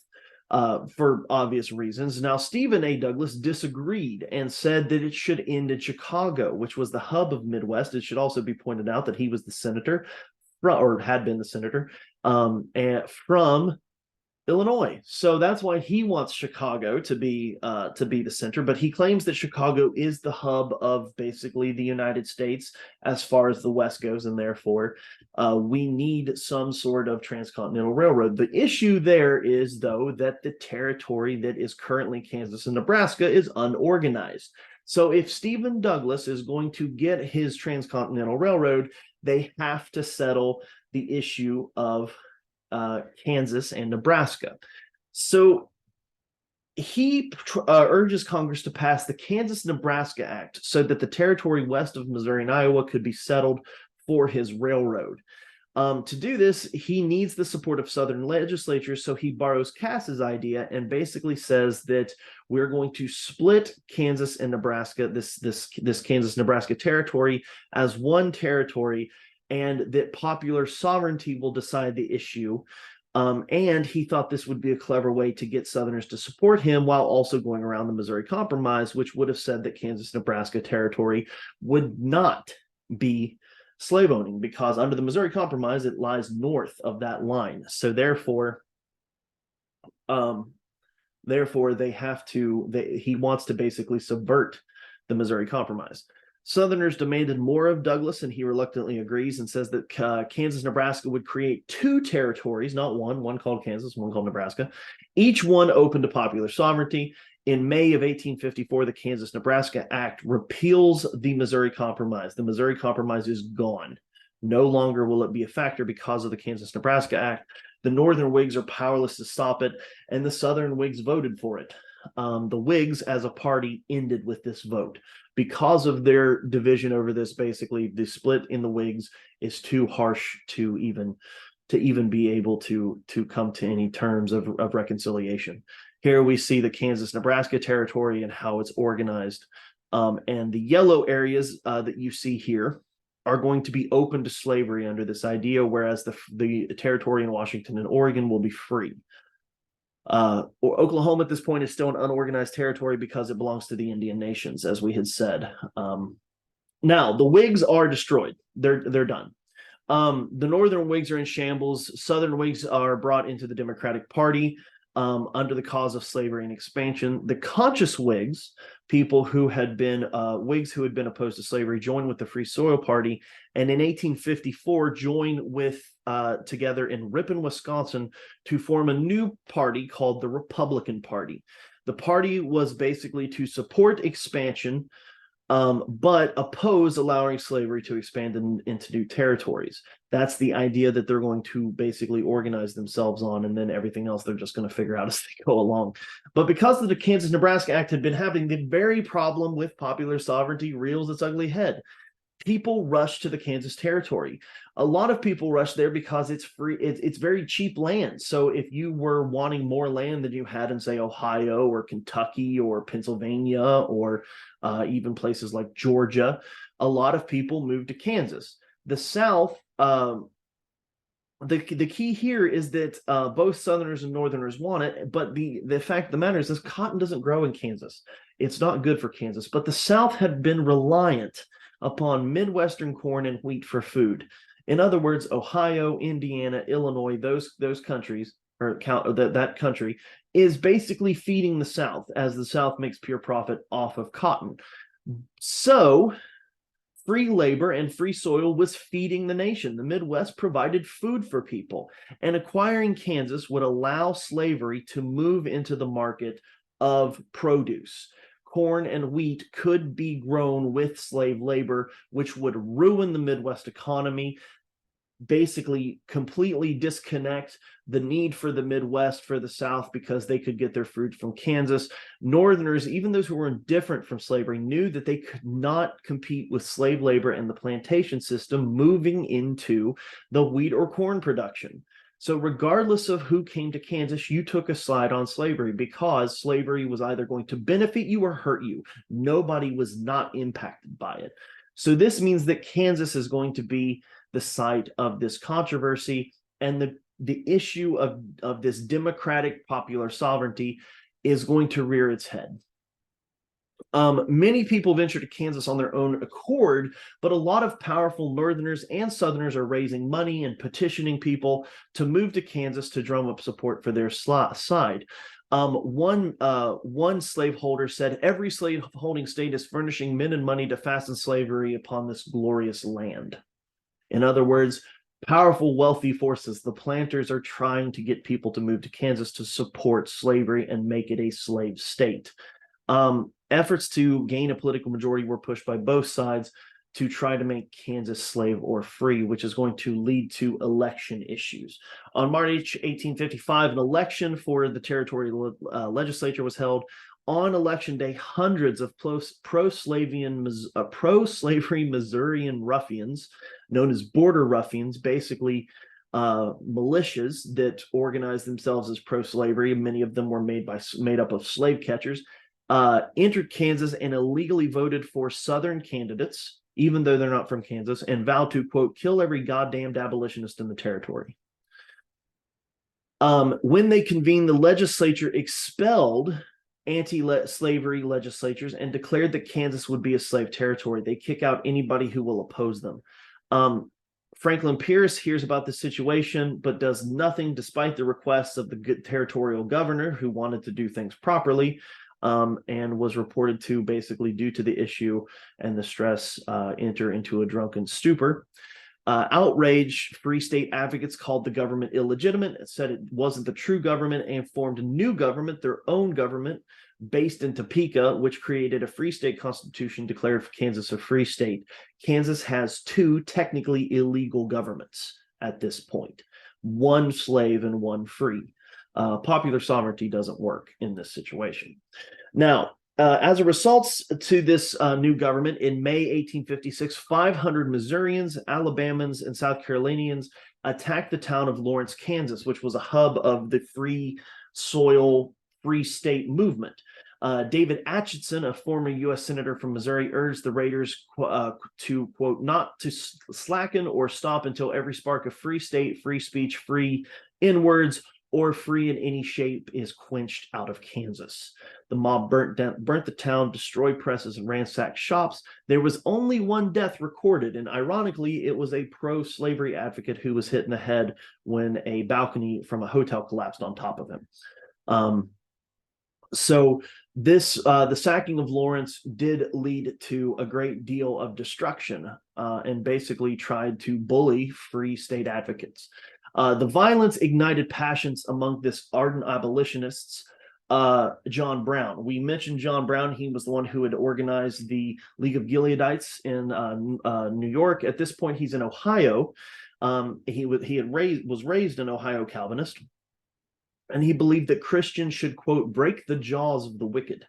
for obvious reasons. Now, Stephen A. Douglas disagreed and said that it should end in Chicago, which was the hub of Midwest. It should also be pointed out that he was the senator, or had been the senator, from Illinois. So that's why he wants Chicago to be the center, but he claims that Chicago is the hub of basically the United States as far as the West goes, and therefore we need some sort of transcontinental railroad. The issue there is, though, that the territory that is currently Kansas and Nebraska is unorganized. So if Stephen Douglas is going to get his transcontinental railroad, they have to settle the issue of Kansas and Nebraska. So he urges Congress to pass the Kansas-Nebraska Act so that the territory west of Missouri and Iowa could be settled for his railroad. To do this, he needs the support of Southern legislatures, so he borrows Cass's idea and basically says that we're going to split Kansas and Nebraska, this Kansas-Nebraska territory, as one territory, and that popular sovereignty will decide the issue. And he thought this would be a clever way to get Southerners to support him while also going around the Missouri Compromise, which would have said that Kansas-Nebraska territory would not be slave owning, because under the Missouri Compromise, it lies north of that line. So therefore, he wants to basically subvert the Missouri Compromise. Southerners demanded more of Douglas, and he reluctantly agrees and says that Kansas-Nebraska would create two territories, not one called Kansas, one called Nebraska, each one open to popular sovereignty. In May of 1854, the Kansas-Nebraska Act repeals the Missouri Compromise. The Missouri Compromise is gone. No longer will it be a factor because of the Kansas-Nebraska Act. The Northern Whigs are powerless to stop it, and the Southern Whigs voted for it. The Whigs as a party ended with this vote. Because of their division over this, basically, the split in the Whigs is too harsh to even be able to come to any terms of reconciliation. Here we see the Kansas-Nebraska territory and how it's organized. And the yellow areas that you see here are going to be open to slavery under this idea, whereas the territory in Washington and Oregon will be free. Oklahoma at this point is still an unorganized territory because it belongs to the Indian nations, as we had said. Now, the Whigs are destroyed. They're done. The Northern Whigs are in shambles. Southern Whigs are brought into the Democratic Party under the cause of slavery and expansion. The conscious Whigs, people who had been Whigs who had been opposed to slavery, joined with the Free Soil Party, and in 1854 joined with together in Ripon, Wisconsin, to form a new party called the Republican Party. The party was basically to support expansion, but oppose allowing slavery to expand into new territories. That's the idea that they're going to basically organize themselves on, and then everything else they're just going to figure out as they go along. But because the Kansas-Nebraska Act had been having the very problem with popular sovereignty rears its ugly head, people rush to the Kansas territory. A lot of people rush there because it's free. It's very cheap land. So if you were wanting more land than you had in, say, Ohio or Kentucky or Pennsylvania or even places like Georgia, a lot of people moved to Kansas. The South, the key here is that both Southerners and Northerners want it, but the fact of the matter is this cotton doesn't grow in Kansas. It's not good for Kansas. But the South had been reliant upon Midwestern corn and wheat for food. In other words, Ohio, Indiana, Illinois, those countries, or that country, is basically feeding the South, as the South makes pure profit off of cotton. So free labor and free soil was feeding the nation. The Midwest provided food for people, and acquiring Kansas would allow slavery to move into the market of produce. Corn and wheat could be grown with slave labor, which would ruin the Midwest economy, basically completely disconnect the need for the Midwest for the South because they could get their food from Kansas. Northerners, even those who were indifferent from slavery, knew that they could not compete with slave labor and the plantation system moving into the wheat or corn production. So regardless of who came to Kansas, you took a side on slavery because slavery was either going to benefit you or hurt you. Nobody was not impacted by it. So this means that Kansas is going to be the site of this controversy, and the issue of this democratic popular sovereignty is going to rear its head. Many people venture to Kansas on their own accord, but a lot of powerful Northerners and Southerners are raising money and petitioning people to move to Kansas to drum up support for their side. One slaveholder said, "Every slave-holding state is furnishing men and money to fasten slavery upon this glorious land." In other words, powerful, wealthy forces, the planters, are trying to get people to move to Kansas to support slavery and make it a slave state. Efforts to gain a political majority were pushed by both sides to try to make Kansas slave or free, which is going to lead to election issues. On March 1855, an election for the territorial legislature was held. on election day, hundreds of pro-slavery Missourian ruffians, known as border ruffians, basically militias that organized themselves as pro-slavery. Many of them were made up of slave catchers. Entered Kansas and illegally voted for Southern candidates, even though they're not from Kansas, and vowed to, quote, kill every goddamned abolitionist in the territory. When they convened, the legislature expelled anti-slavery legislatures and declared that Kansas would be a slave territory. They kick out anybody who will oppose them. Franklin Pierce hears about the situation, but does nothing despite the requests of the good territorial governor who wanted to do things properly, and was reported to, basically due to the issue and the stress, enter into a drunken stupor. Outraged Free State advocates called the government illegitimate. It said it wasn't the true government and formed a new government, their own government, based in Topeka, which created a free state constitution, declared for Kansas a free state. Kansas has two technically illegal governments at this point, one slave and one free. Popular sovereignty doesn't work in this situation. Now, as a result to this new government, in May 1856, 500 Missourians, Alabamans, and South Carolinians attacked the town of Lawrence, Kansas, which was a hub of the free soil, free state movement. David Atchison, a former U.S. Senator from Missouri, urged the raiders to, quote, not to slacken or stop until every spark of free state, free speech, free inwards, or free in any shape is quenched out of Kansas. The mob burnt the town, destroyed presses, and ransacked shops. There was only one death recorded, and ironically, it was a pro-slavery advocate who was hit in the head when a balcony from a hotel collapsed on top of him. So this, the sacking of Lawrence did lead to a great deal of destruction, and basically tried to bully free state advocates. The violence ignited passions among this ardent abolitionists. John Brown. We mentioned John Brown. He was the one who had organized the League of Gileadites in New York. At this point, he's in Ohio. He was raised an Ohio Calvinist, and he believed that Christians should, quote, break the jaws of the wicked.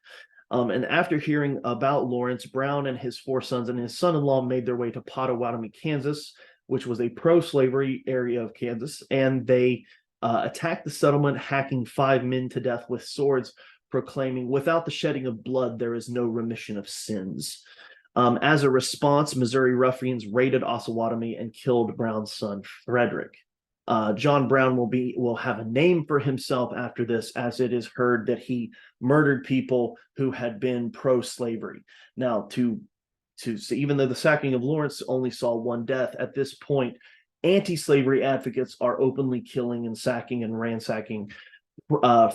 And after hearing about Lawrence, Brown and his four sons and his son-in-law made their way to Pottawatomie, Kansas, which was a pro-slavery area of Kansas, and they attacked the settlement, hacking 5 men to death with swords, proclaiming, without the shedding of blood, there is no remission of sins. As a response, Missouri ruffians raided Osawatomie and killed Brown's son, Frederick. John Brown will have a name for himself after this, as it is heard that he murdered people who had been pro-slavery. Now, even though the sacking of Lawrence only saw one death, at this point, anti-slavery advocates are openly killing and sacking and ransacking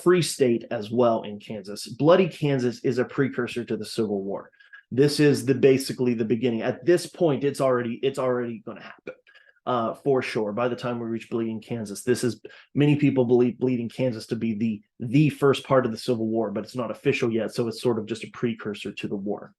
free state as well in Kansas. Bloody Kansas is a precursor to the Civil War. This is basically the beginning. At this point, it's already going to happen for sure. By the time we reach Bleeding Kansas, many people believe Bleeding Kansas to be the first part of the Civil War, but it's not official yet, so it's sort of just a precursor to the war.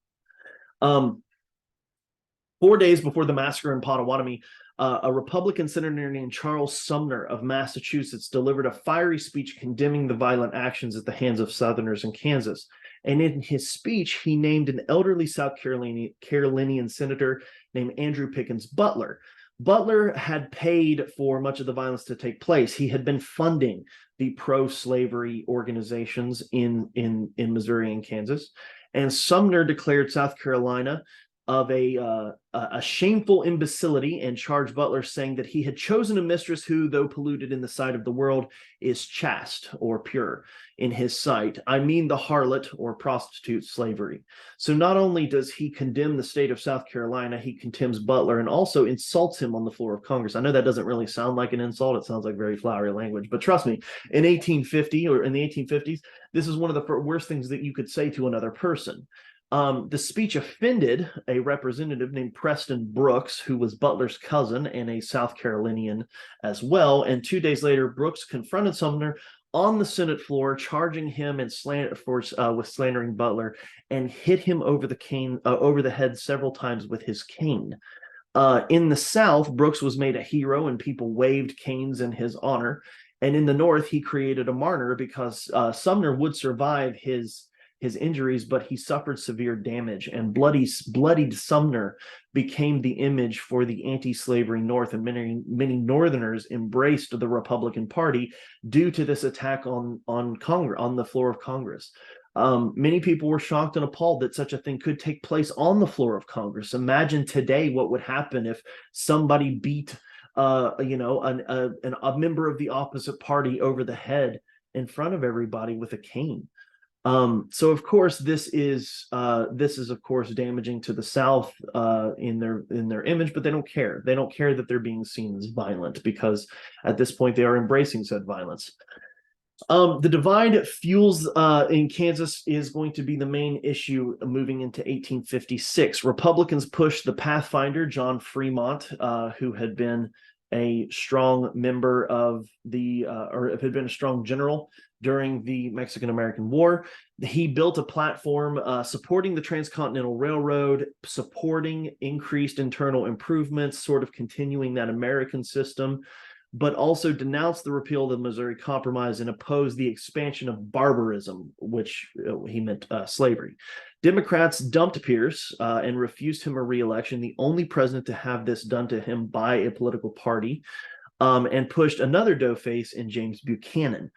4 days before the massacre in Pottawatomie, a Republican senator named Charles Sumner of Massachusetts delivered a fiery speech condemning the violent actions at the hands of Southerners in Kansas. And in his speech, he named an elderly South Carolinian senator named Andrew Pickens Butler. Butler had paid for much of the violence to take place. He had been funding the pro-slavery organizations in Missouri and Kansas. And Sumner declared South Carolina of a shameful imbecility and charged Butler, saying that he had chosen a mistress who, though polluted in the sight of the world, is chaste or pure in his sight. I mean the harlot or prostitute slavery. So not only does he condemn the state of South Carolina, he condemns Butler and also insults him on the floor of Congress. I know that doesn't really sound like an insult. It sounds like very flowery language, but trust me, in 1850 or in the 1850s, this is one of the worst things that you could say to another person. The speech offended a representative named Preston Brooks, who was Butler's cousin and a South Carolinian as well. And 2 days later, Brooks confronted Sumner on the Senate floor, charging him with slandering Butler, and hit him over the head several times with his cane. In the South, Brooks was made a hero, and people waved canes in his honor. And in the North, he created a martyr because Sumner would survive his his injuries, but he suffered severe damage, and bloodied Sumner became the image for the anti-slavery North, and many Northerners embraced the Republican Party due to this attack on Congress, on the floor of Congress. Many people were shocked and appalled that such a thing could take place on the floor of Congress. Imagine today what would happen if somebody beat, a member of the opposite party over the head in front of everybody with a cane. So of course this is of course damaging to the South in their image, but they don't care. They don't care that they're being seen as violent, because at this point they are embracing said violence. The divide fuels in Kansas is going to be the main issue moving into 1856. Republicans pushed the Pathfinder, John Fremont, who had been a strong member of or had been a strong general during the Mexican-American War. He built a platform supporting the Transcontinental Railroad, supporting increased internal improvements, sort of continuing that American system, but also denounced the repeal of the Missouri Compromise and opposed the expansion of barbarism, which he meant slavery. Democrats dumped Pierce and refused him a re-election, the only president to have this done to him by a political party, and pushed another doughface in James Buchanan.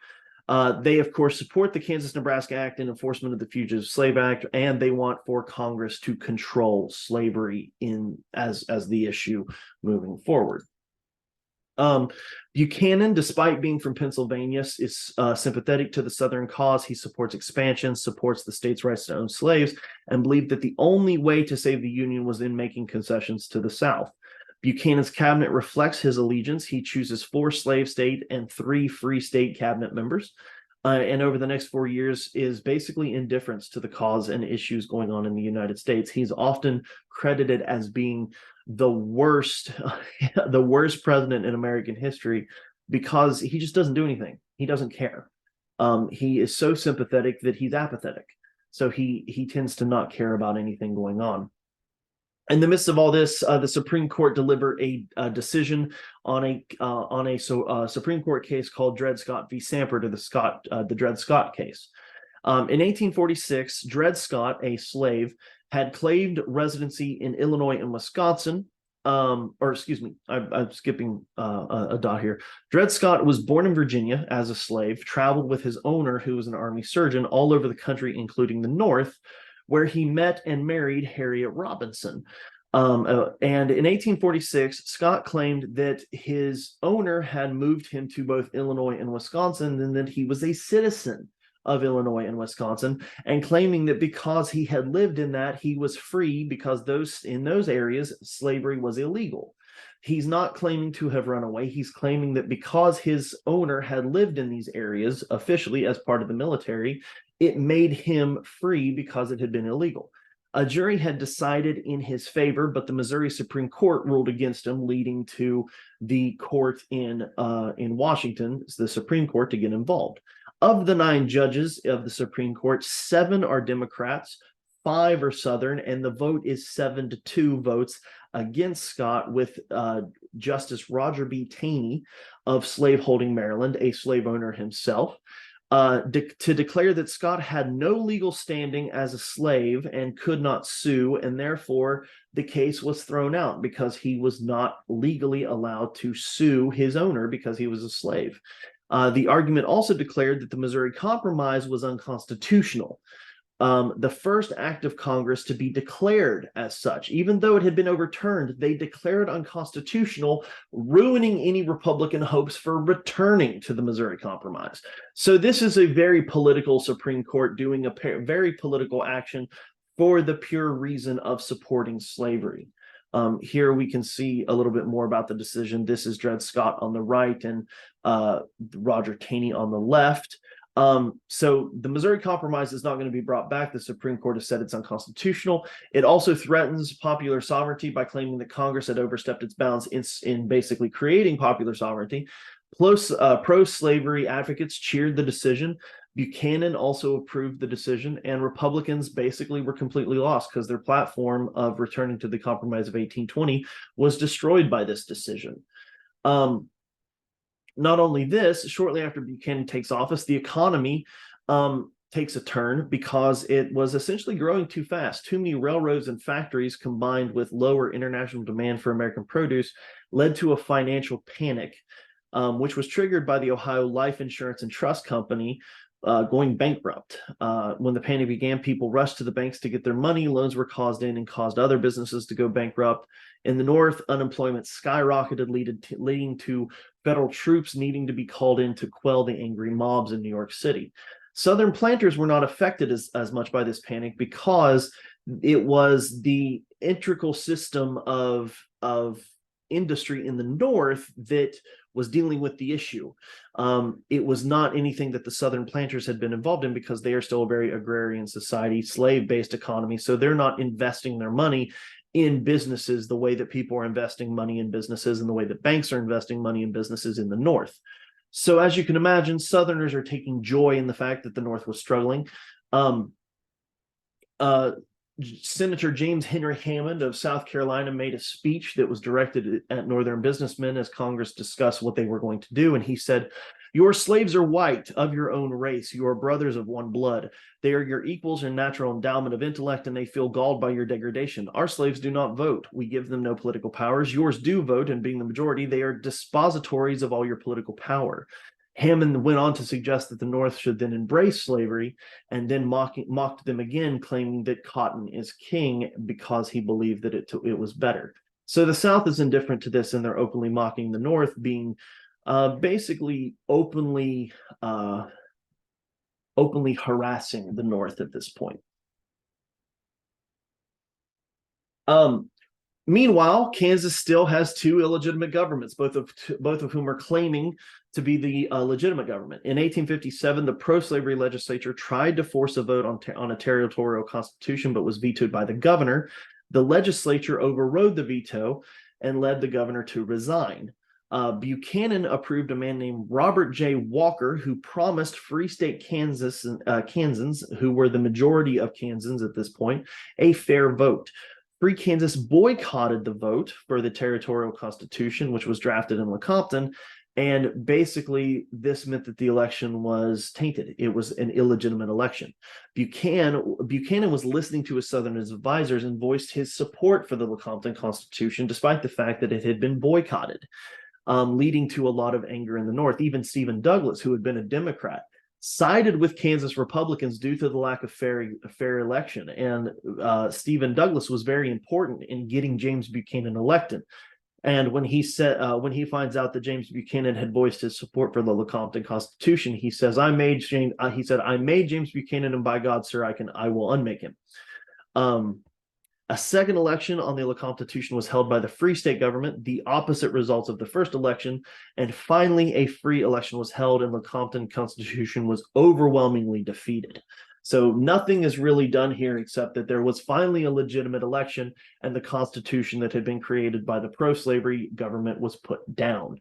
They, of course, support the Kansas-Nebraska Act and enforcement of the Fugitive Slave Act, and they want for Congress to control slavery as the issue moving forward. Buchanan, despite being from Pennsylvania, is sympathetic to the Southern cause. He supports expansion, supports the state's rights to own slaves, and believed that the only way to save the Union was in making concessions to the South. Buchanan's cabinet reflects his allegiance. He chooses 4 slave state and 3 free state cabinet members. And over the next 4 years is basically indifference to the cause and issues going on in the United States. He's often credited as being the worst president in American history, because he just doesn't do anything. He doesn't care. He is so sympathetic that he's apathetic. So he tends to not care about anything going on. In the midst of all this, the Supreme Court delivered a decision on a Supreme Court case called Dred Scott v. Sanford, or the Dred Scott case. In 1846, Dred Scott, a slave, had claimed residency in Illinois and Wisconsin. I'm skipping a dot here. Dred Scott was born in Virginia as a slave, traveled with his owner, who was an army surgeon, all over the country, including the North, where he met and married Harriet Robinson. And in 1846, Scott claimed that his owner had moved him to both Illinois and Wisconsin, and that he was a citizen of Illinois and Wisconsin, and claiming that because he had lived in that, he was free, because in those areas, slavery was illegal. He's not claiming to have run away. He's claiming that because his owner had lived in these areas officially as part of the military, it made him free because it had been illegal. A jury had decided in his favor, but the Missouri Supreme Court ruled against him, leading to the court in Washington, the Supreme Court, to get involved. Of the 9 judges of the Supreme Court, 7 are Democrats, 5 are Southern, and the vote is 7-2 votes against Scott, with Justice Roger B. Taney of slaveholding Maryland, a slave owner himself, to declare that Scott had no legal standing as a slave and could not sue, and therefore the case was thrown out because he was not legally allowed to sue his owner because he was a slave. The argument also declared that the Missouri Compromise was unconstitutional. The first act of Congress to be declared as such. Even though it had been overturned, they declared unconstitutional, ruining any Republican hopes for returning to the Missouri Compromise. So this is a very political Supreme Court doing a very political action for the pure reason of supporting slavery. Here we can see a little bit more about the decision. This is Dred Scott on the right and Roger Taney on the left. So the Missouri Compromise is not going to be brought back. The Supreme Court has said it's unconstitutional. It also threatens popular sovereignty by claiming that Congress had overstepped its bounds in basically creating popular sovereignty. Plus, pro-slavery advocates cheered the decision. Buchanan also approved the decision, and Republicans basically were completely lost because their platform of returning to the Compromise of 1820 was destroyed by this decision. Not only this, shortly after Buchanan takes office, the economy takes a turn because it was essentially growing too fast. Too many railroads and factories combined with lower international demand for American produce led to a financial panic, which was triggered by the Ohio Life Insurance and Trust Company going bankrupt. When the panic began, people rushed to the banks to get their money. Loans were caused in and caused other businesses to go bankrupt. In the North, unemployment skyrocketed, leading to federal troops needing to be called in to quell the angry mobs in New York City. Southern planters were not affected as much by this panic because it was the integral system of industry in the North that was dealing with the issue. It was not anything that the Southern planters had been involved in because they are still a very agrarian society, slave-based economy. So they're not investing their money in businesses the way that people are investing money in businesses and the way that banks are investing money in businesses in the North. So as you can imagine, Southerners are taking joy in the fact that the North was struggling. Senator James Henry Hammond of South Carolina made a speech that was directed at Northern businessmen as Congress discussed what they were going to do. And he said, "Your slaves are white, of your own race. You are brothers of one blood. They are your equals in natural endowment of intellect, and they feel galled by your degradation. Our slaves do not vote. We give them no political powers. Yours do vote, and being the majority, they are dispositories of all your political power." Hammond went on to suggest that the North should then embrace slavery, and then mocked them again, claiming that cotton is king because he believed that it was better. So the South is indifferent to this, and they're openly mocking the North, being basically openly harassing the North at this point. Meanwhile, Kansas still has two illegitimate governments, both of whom are claiming to be the legitimate government. In 1857, the pro-slavery legislature tried to force a vote on a territorial constitution, but was vetoed by the governor. The legislature overrode the veto and led the governor to resign. Buchanan approved a man named Robert J. Walker, who promised Free State Kansans, who were the majority of Kansans at this point, a fair vote. Free Kansas boycotted the vote for the territorial constitution, which was drafted in Lecompton, and basically this meant that the election was tainted. It was an illegitimate election. Buchanan was listening to his Southern advisors and voiced his support for the Lecompton Constitution, despite the fact that it had been boycotted, leading to a lot of anger in the North. Even Stephen Douglas, who had been a Democrat, sided with Kansas Republicans due to the lack of fair election. And Stephen Douglas was very important in getting James Buchanan elected. And when he finds out that James Buchanan had voiced his support for the Lecompton Constitution, he says, "I made James Buchanan, and by God, sir, I will unmake him." A second election on the Lecompton Constitution was held by the Free State government, the opposite results of the first election, and finally a free election was held, and the Lecompton Constitution was overwhelmingly defeated. So nothing is really done here except that there was finally a legitimate election, and the Constitution that had been created by the pro-slavery government was put down.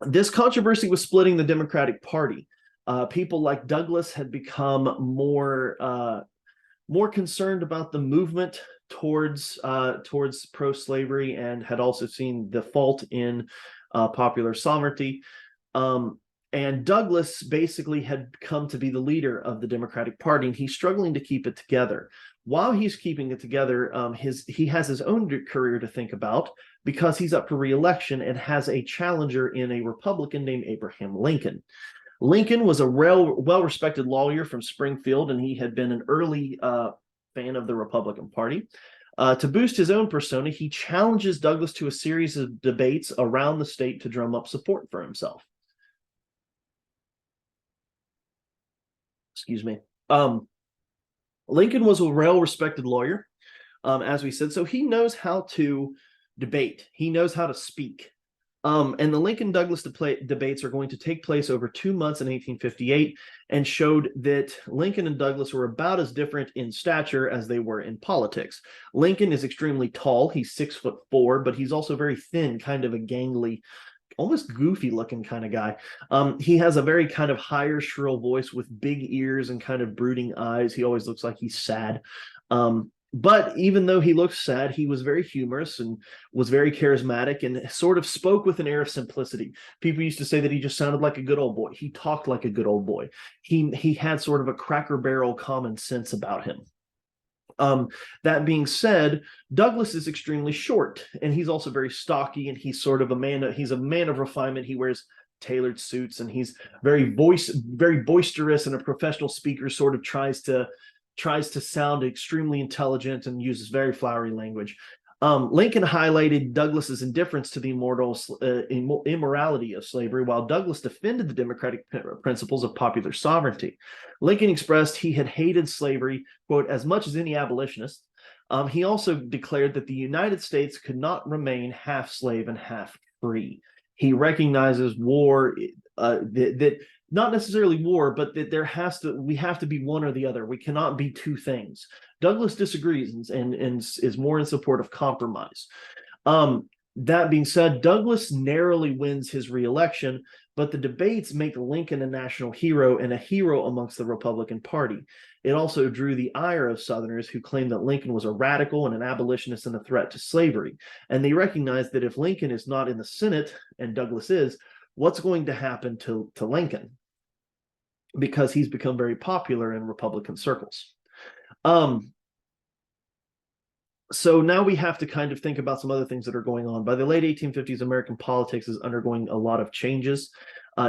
This controversy was splitting the Democratic Party. People like Douglas had become more concerned about the movement towards pro-slavery, and had also seen the fault in popular sovereignty. And Douglas basically had come to be the leader of the Democratic Party, and he's struggling to keep it together. While he's keeping it together, he has his own career to think about, because he's up for re-election and has a challenger in a Republican named Abraham Lincoln. Lincoln was a well-respected lawyer from Springfield, and he had been an early fan of the Republican Party. To boost his own persona, he challenges Douglas to a series of debates around the state to drum up support for himself. Excuse me. Lincoln was a well-respected lawyer, as we said, so he knows how to debate. He knows how to speak. And the Lincoln-Douglas debates are going to take place over 2 months in 1858, and showed that Lincoln and Douglas were about as different in stature as they were in politics. Lincoln is extremely tall. He's 6'4", but he's also very thin, kind of a gangly, almost goofy looking kind of guy. He has a very kind of higher, shrill voice with big ears and kind of brooding eyes. He always looks like he's sad. But even though he looked sad, he was very humorous and was very charismatic and sort of spoke with an air of simplicity. People used to say that he just sounded like a good old boy. He talked like a good old boy. He had sort of a Cracker Barrel common sense about him. That being said, Douglas is extremely short, and he's also very stocky, and he's sort of a man. He's a man of refinement. He wears tailored suits, and he's very boisterous, and a professional speaker sort of tries to sound extremely intelligent and uses very flowery language. Lincoln highlighted Douglas's indifference to the immorality of slavery, while Douglas defended the democratic principles of popular sovereignty. Lincoln expressed he had hated slavery, quote, as much as any abolitionist. He also declared that the United States could not remain half slave and half free. He recognizes war, that not necessarily war, but that we have to be one or the other. We cannot be two things. Douglas disagrees and is more in support of compromise. That being said, Douglas narrowly wins his reelection, but the debates make Lincoln a national hero and a hero amongst the Republican Party. It also drew the ire of Southerners who claimed that Lincoln was a radical and an abolitionist and a threat to slavery. And they recognized that if Lincoln is not in the Senate, and Douglas is, what's going to happen to Lincoln? Because he's become very popular in Republican circles. So now we have to kind of think about some other things that are going on. By the late 1850s, American politics is undergoing a lot of changes.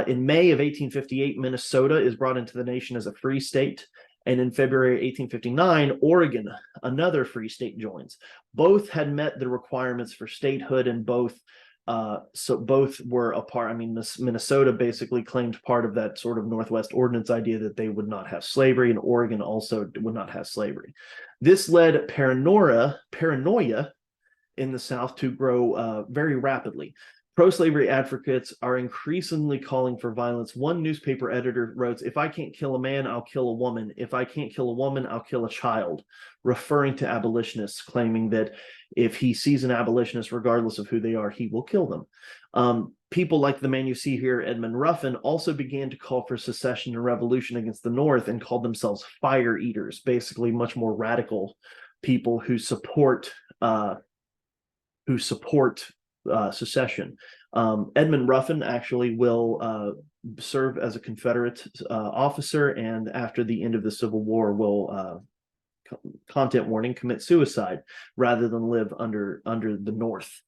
In May of 1858, Minnesota is brought into the nation as a free state. And in February 1859, Oregon, another free state, joins. Both had met the requirements for statehood, and both were a part. I mean, Minnesota basically claimed part of that sort of Northwest Ordinance idea that they would not have slavery, and Oregon also would not have slavery. This led paranoia in the South to grow very rapidly. Pro-slavery advocates are increasingly calling for violence. One newspaper editor wrote, "If I can't kill a man, I'll kill a woman. If I can't kill a woman, I'll kill a child," referring to abolitionists, claiming that if he sees an abolitionist, regardless of who they are, he will kill them. People like the man you see here, Edmund Ruffin, also began to call for secession and revolution against the North and called themselves fire eaters, basically much more radical people who support secession. Edmund Ruffin actually will serve as a Confederate officer, and after the end of the Civil War will, content warning, commit suicide rather than live under the North.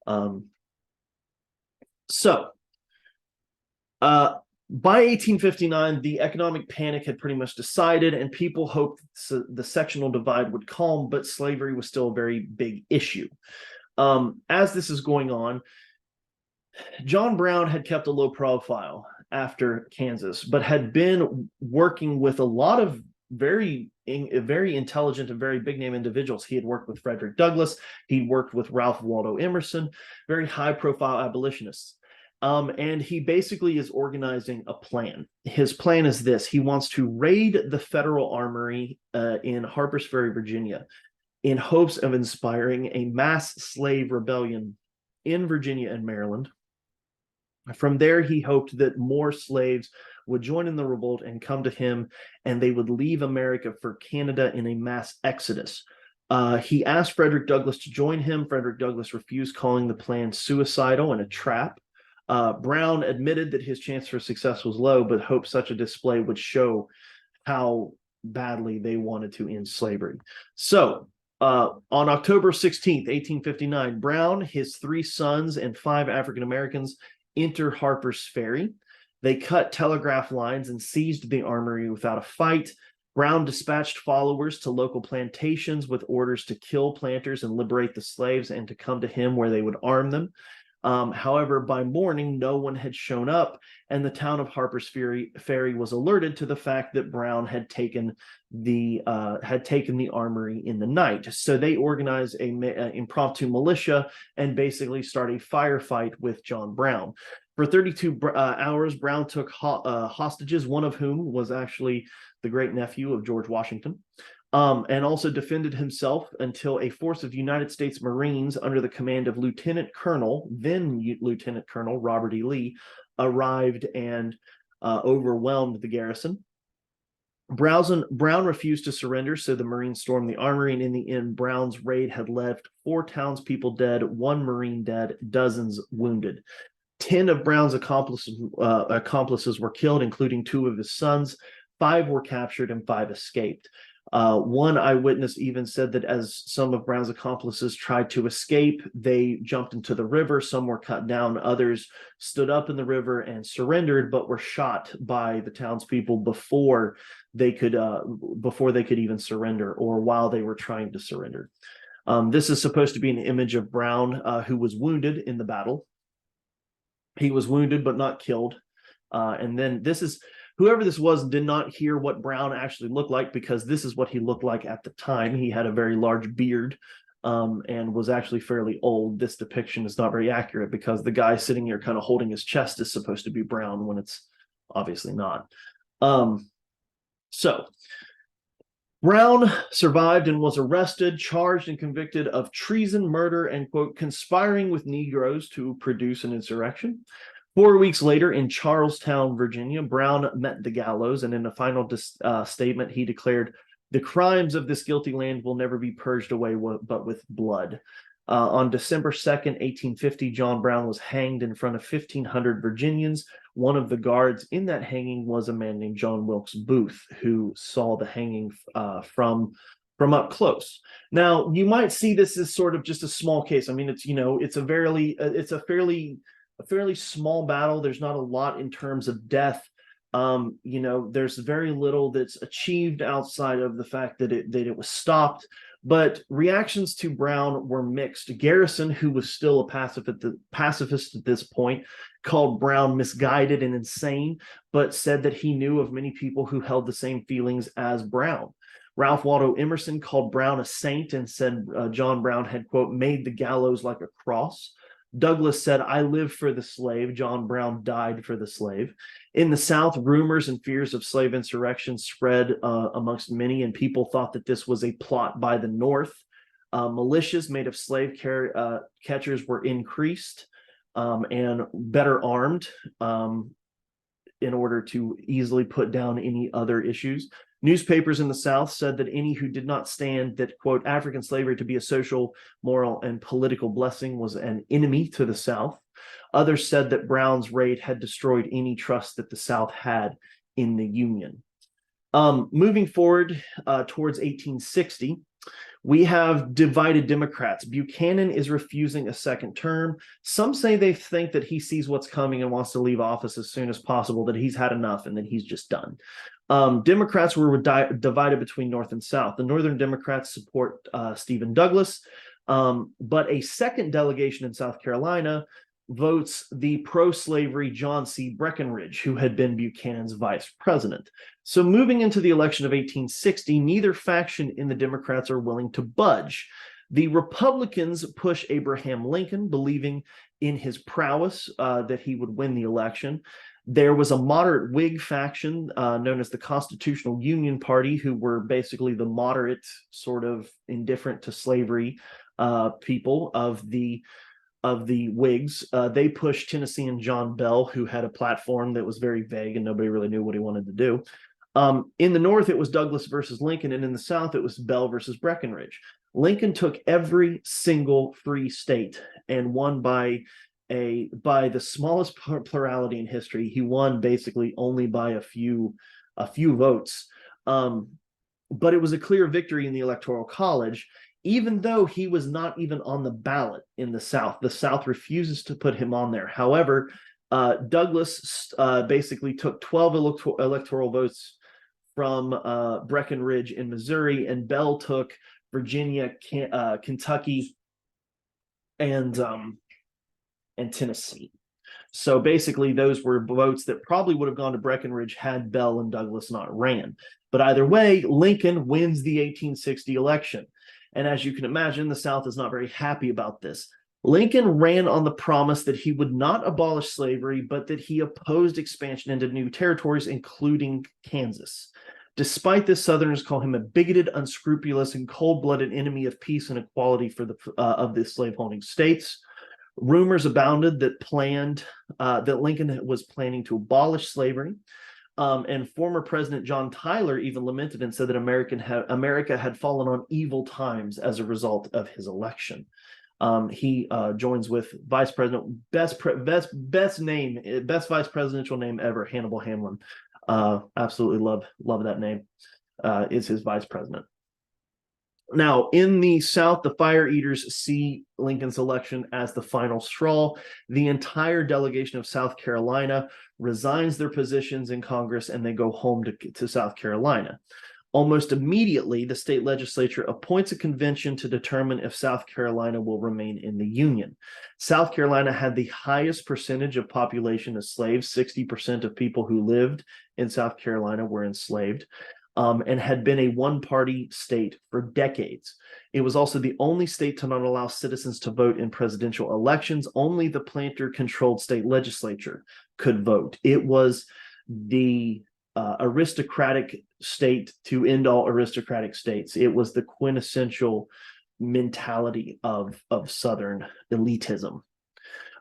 By 1859, the economic panic had pretty much decided, and people hoped the sectional divide would calm, but slavery was still a very big issue. As this is going on, John Brown had kept a low profile after Kansas, but had been working with a lot of very intelligent and very big name individuals. He had worked with Frederick Douglass. He worked with Ralph Waldo Emerson, very high profile abolitionists. And he basically is organizing a plan. His plan is this: he wants to raid the federal armory in Harpers Ferry, Virginia, in hopes of inspiring a mass slave rebellion in Virginia and Maryland. From there, he hoped that more slaves would join in the revolt and come to him, and they would leave America for Canada in a mass exodus. He asked Frederick Douglass to join him. Frederick Douglass refused, calling the plan suicidal and a trap. Brown admitted that his chance for success was low, but hoped such a display would show how badly they wanted to end slavery. So, on October 16th, 1859, Brown, his 3 sons, and 5 African Americans enter Harper's Ferry. They cut telegraph lines and seized the armory without a fight. Brown dispatched followers to local plantations with orders to kill planters and liberate the slaves, and to come to him where they would arm them. However, by morning, no one had shown up, and the town of Harper's Ferry was alerted to the fact that Brown had taken the armory in the night. So they organized an impromptu militia and basically started a firefight with John Brown. For 32 hours, Brown took hostages, one of whom was actually the great nephew of George Washington. And also defended himself until a force of United States Marines under the command of then Lieutenant Colonel Robert E. Lee, arrived and overwhelmed the garrison. Brown refused to surrender, so the Marines stormed the armory, and in the end, Brown's raid had left 4 townspeople dead, 1 Marine dead, dozens wounded. 10 of Brown's accomplices were killed, including 2 of his sons. 5 were captured and 5 escaped. One eyewitness even said that as some of Brown's accomplices tried to escape, they jumped into the river. Some were cut down. Others stood up in the river and surrendered, but were shot by the townspeople before they could even surrender, or while they were trying to surrender. This is supposed to be an image of Brown, who was wounded in the battle. He was wounded but not killed. And then this is, whoever this was did not hear what Brown actually looked like, because this is what he looked like at the time. He had a very large beard and was actually fairly old. This depiction is not very accurate, because the guy sitting here kind of holding his chest is supposed to be Brown when it's obviously not. So Brown survived and was arrested, charged, and convicted of treason, murder, and, quote, conspiring with Negroes to produce an insurrection. 4 weeks later, in Charlestown, Virginia, Brown met the gallows, and in a final statement, he declared, "The crimes of this guilty land will never be purged away but with blood." On December 2nd, 1850, John Brown was hanged in front of 1,500 Virginians. One of the guards in that hanging was a man named John Wilkes Booth, who saw the hanging from up close. Now, you might see this as sort of just a small case. I mean, it's a fairly small battle. There's not a lot in terms of death. There's very little that's achieved outside of the fact that it was stopped. But reactions to Brown were mixed. Garrison, who was still a pacifist at this point, called Brown misguided and insane, but said that he knew of many people who held the same feelings as Brown. Ralph Waldo Emerson called Brown a saint and said John Brown had, quote, made the gallows like a cross. Douglas said, "I live for the slave." John Brown died for the slave. In the South, rumors and fears of slave insurrection spread amongst many, and people thought that this was a plot by the North. Militias made of slave catchers were increased and better armed in order to easily put down any other issues. Newspapers in the South said that any who did not stand that, quote, African slavery to be a social, moral, and political blessing was an enemy to the South. Others said that Brown's raid had destroyed any trust that the South had in the Union. Moving forward towards 1860, we have divided Democrats. Buchanan is refusing a second term. Some say they think that he sees what's coming and wants to leave office as soon as possible, that he's had enough and that he's just done. Democrats were divided between North and South. The Northern Democrats support Stephen Douglas, but a second delegation in South Carolina votes the pro-slavery John C. Breckinridge, who had been Buchanan's vice president. So moving into the election of 1860, neither faction in the Democrats are willing to budge. The Republicans push Abraham Lincoln, believing in his prowess that he would win the election. There was a moderate Whig faction known as the Constitutional Union Party, who were basically the moderate, sort of indifferent to slavery people of the Whigs. They pushed Tennessean John Bell, who had a platform that was very vague and nobody really knew what he wanted to do. In the North, it was Douglas versus Lincoln, and in the South, it was Bell versus Breckinridge. Lincoln took every single free state and won by the smallest plurality in history. He won basically only by a few votes. But it was a clear victory in the Electoral College, even though he was not even on the ballot in the South. The South refuses to put him on there. However, Douglas basically took 12 electoral votes from Breckinridge in Missouri, and Bell took Virginia, Kentucky, and Tennessee. So basically, those were votes that probably would have gone to Breckinridge had Bell and Douglas not ran. But either way, Lincoln wins the 1860 election. And as you can imagine, the South is not very happy about this. Lincoln ran on the promise that he would not abolish slavery, but that he opposed expansion into new territories, including Kansas. Despite this, Southerners call him a bigoted, unscrupulous, and cold-blooded enemy of peace and equality for of the slaveholding states. Rumors abounded that Lincoln was planning to abolish slavery. And former President John Tyler even lamented and said that America had fallen on evil times as a result of his election. He joins with Vice President, best vice presidential name ever, Hannibal Hamlin. Absolutely love that name. Is his vice president. Now, in the South, the Fire Eaters see Lincoln's election as the final straw. The entire delegation of South Carolina resigns their positions in Congress and they go home to South Carolina. Almost immediately, the state legislature appoints a convention to determine if South Carolina will remain in the Union. South Carolina had the highest percentage of population as slaves. 60% of people who lived in South Carolina were enslaved. And had been a one-party state for decades. It was also the only state to not allow citizens to vote in presidential elections. Only the planter-controlled state legislature could vote. It was the aristocratic state to end all aristocratic states. It was the quintessential mentality of Southern elitism.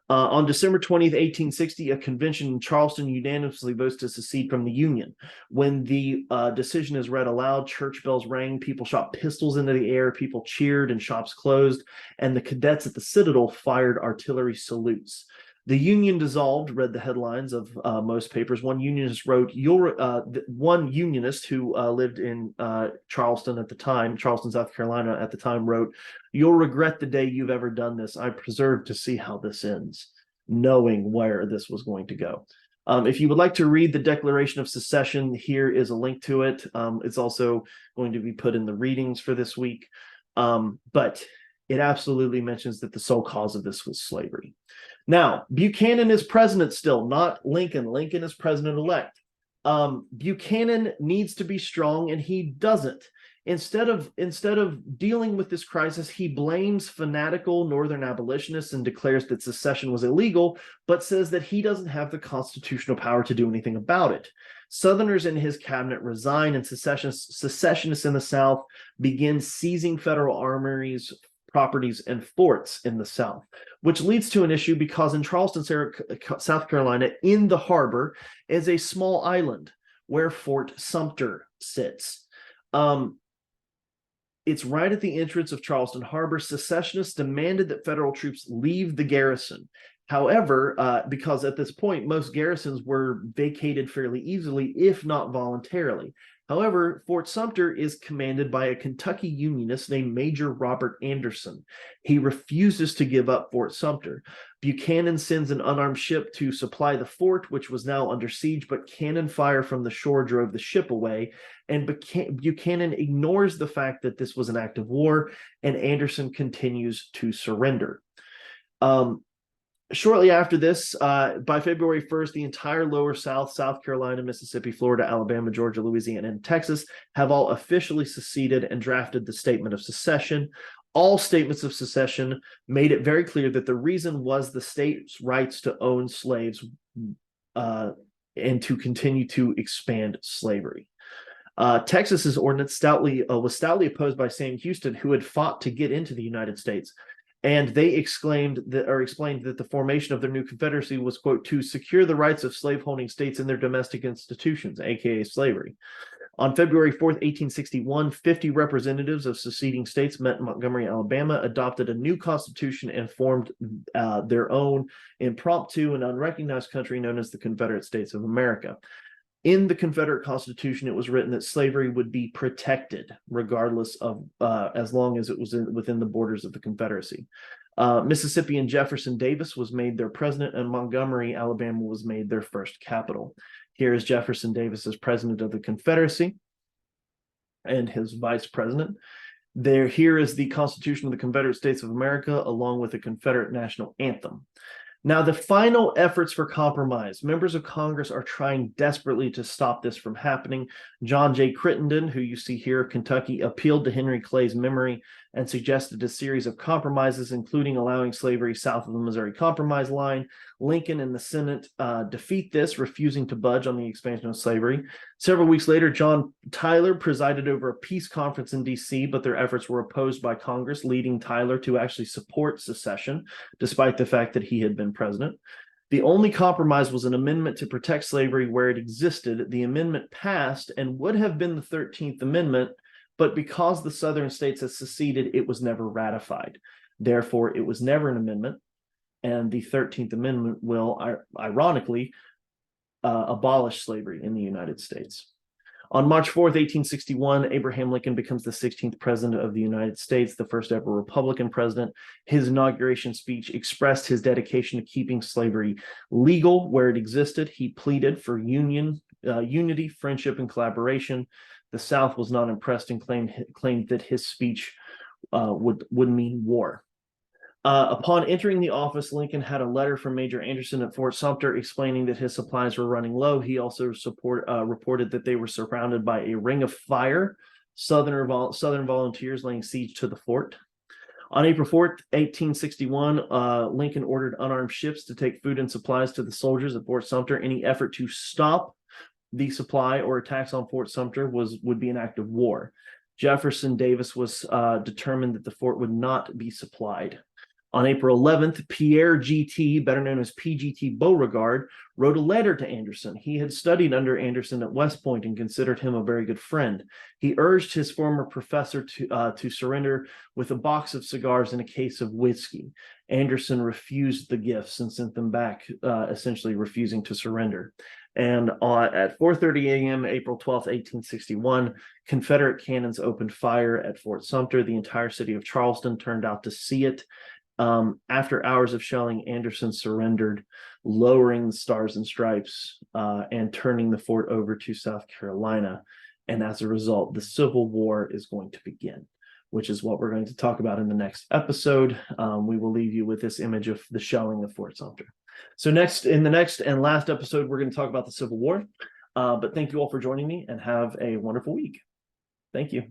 On December 20th, 1860, a convention in Charleston unanimously votes to secede from the Union. When the decision is read aloud, church bells rang, people shot pistols into the air, people cheered, and shops closed, and the cadets at the Citadel fired artillery salutes. The Union dissolved, read the headlines of most papers. One unionist wrote, one unionist who lived in Charleston at the time, Charleston, South Carolina at the time, wrote, "You'll regret the day you've ever done this. I preserve to see how this ends," knowing where this was going to go. If you would like to read the Declaration of Secession, here is a link to it. It's also going to be put in the readings for this week. But it absolutely mentions that the sole cause of this was slavery. Now, Buchanan is president still, not Lincoln. Lincoln is president-elect. Buchanan needs to be strong, and he doesn't. Instead of dealing with this crisis, he blames fanatical Northern abolitionists and declares that secession was illegal, but says that he doesn't have the constitutional power to do anything about it. Southerners in his cabinet resign, and secessionists in the South begin seizing federal armories, properties, and forts in the South, which leads to an issue because in Charleston, South Carolina, in the harbor, is a small island where Fort Sumter sits. It's right at the entrance of Charleston Harbor. Secessionists demanded that federal troops leave the garrison. However, because at this point, most garrisons were vacated fairly easily, if not voluntarily. However, Fort Sumter is commanded by a Kentucky Unionist named Major Robert Anderson. He refuses to give up Fort Sumter. Buchanan sends an unarmed ship to supply the fort, which was now under siege, but cannon fire from the shore drove the ship away, and Buchanan ignores the fact that this was an act of war, and Anderson continues to surrender. Shortly after this, by February 1st, the entire lower South, South Carolina, Mississippi, Florida, Alabama, Georgia, Louisiana, and Texas have all officially seceded and drafted the Statement of Secession. All statements of secession made it very clear that the reason was the state's rights to own slaves and to continue to expand slavery. Texas's ordinance was stoutly opposed by Sam Houston, who had fought to get into the United States. And they explained that the formation of their new confederacy was, quote, to secure the rights of slaveholding states in their domestic institutions, aka slavery. On February 4th, 1861, 50 representatives of seceding states met in Montgomery, Alabama, adopted a new constitution, and formed their own impromptu and unrecognized country known as the Confederate States of America. In the Confederate Constitution, it was written that slavery would be protected regardless of, as long as it was within the borders of the Confederacy. Mississippi and Jefferson Davis was made their president, and Montgomery, Alabama was made their first capital. Here is Jefferson Davis as president of the Confederacy and his vice president. Here is the Constitution of the Confederate States of America, along with the Confederate national anthem. Now, the final efforts for compromise. Members of Congress are trying desperately to stop this from happening. John J. Crittenden, who you see here of Kentucky, appealed to Henry Clay's memory and suggested a series of compromises, including allowing slavery south of the Missouri Compromise line. Lincoln and the Senate defeat this, refusing to budge on the expansion of slavery. Several weeks later, John Tyler presided over a peace conference in D.C., but their efforts were opposed by Congress, leading Tyler to actually support secession, despite the fact that he had been president. The only compromise was an amendment to protect slavery where it existed. The amendment passed and would have been the 13th Amendment, but because the Southern states had seceded, it was never ratified. Therefore, it was never an amendment, and the 13th Amendment will, ironically, abolish slavery in the United States. On March 4th, 1861, Abraham Lincoln becomes the 16th president of the United States, the first ever Republican president. His inauguration speech expressed his dedication to keeping slavery legal where it existed. He pleaded for unity, friendship, and collaboration. The South was not impressed and claimed that his speech would mean war. Upon entering the office, Lincoln had a letter from Major Anderson at Fort Sumter explaining that his supplies were running low. He also reported that they were surrounded by a ring of fire, Southern volunteers laying siege to the fort. On April 4th, 1861, Lincoln ordered unarmed ships to take food and supplies to the soldiers at Fort Sumter. Any effort to stop the supply or attacks on Fort Sumter would be an act of war. Jefferson Davis was determined that the fort would not be supplied. On April 11th, Pierre G.T., better known as P.G.T. Beauregard, wrote a letter to Anderson. He had studied under Anderson at West Point and considered him a very good friend. He urged his former professor to surrender with a box of cigars and a case of whiskey. Anderson refused the gifts and sent them back, essentially refusing to surrender. And at 4:30 a.m., April 12th, 1861, Confederate cannons opened fire at Fort Sumter. The entire city of Charleston turned out to see it. After hours of shelling, Anderson surrendered, lowering the Stars and Stripes and turning the fort over to South Carolina. And as a result, the Civil War is going to begin, which is what we're going to talk about in the next episode. We will leave you with this image of the shelling of Fort Sumter. So in the next and last episode, we're going to talk about the Civil War. But thank you all for joining me and have a wonderful week. Thank you.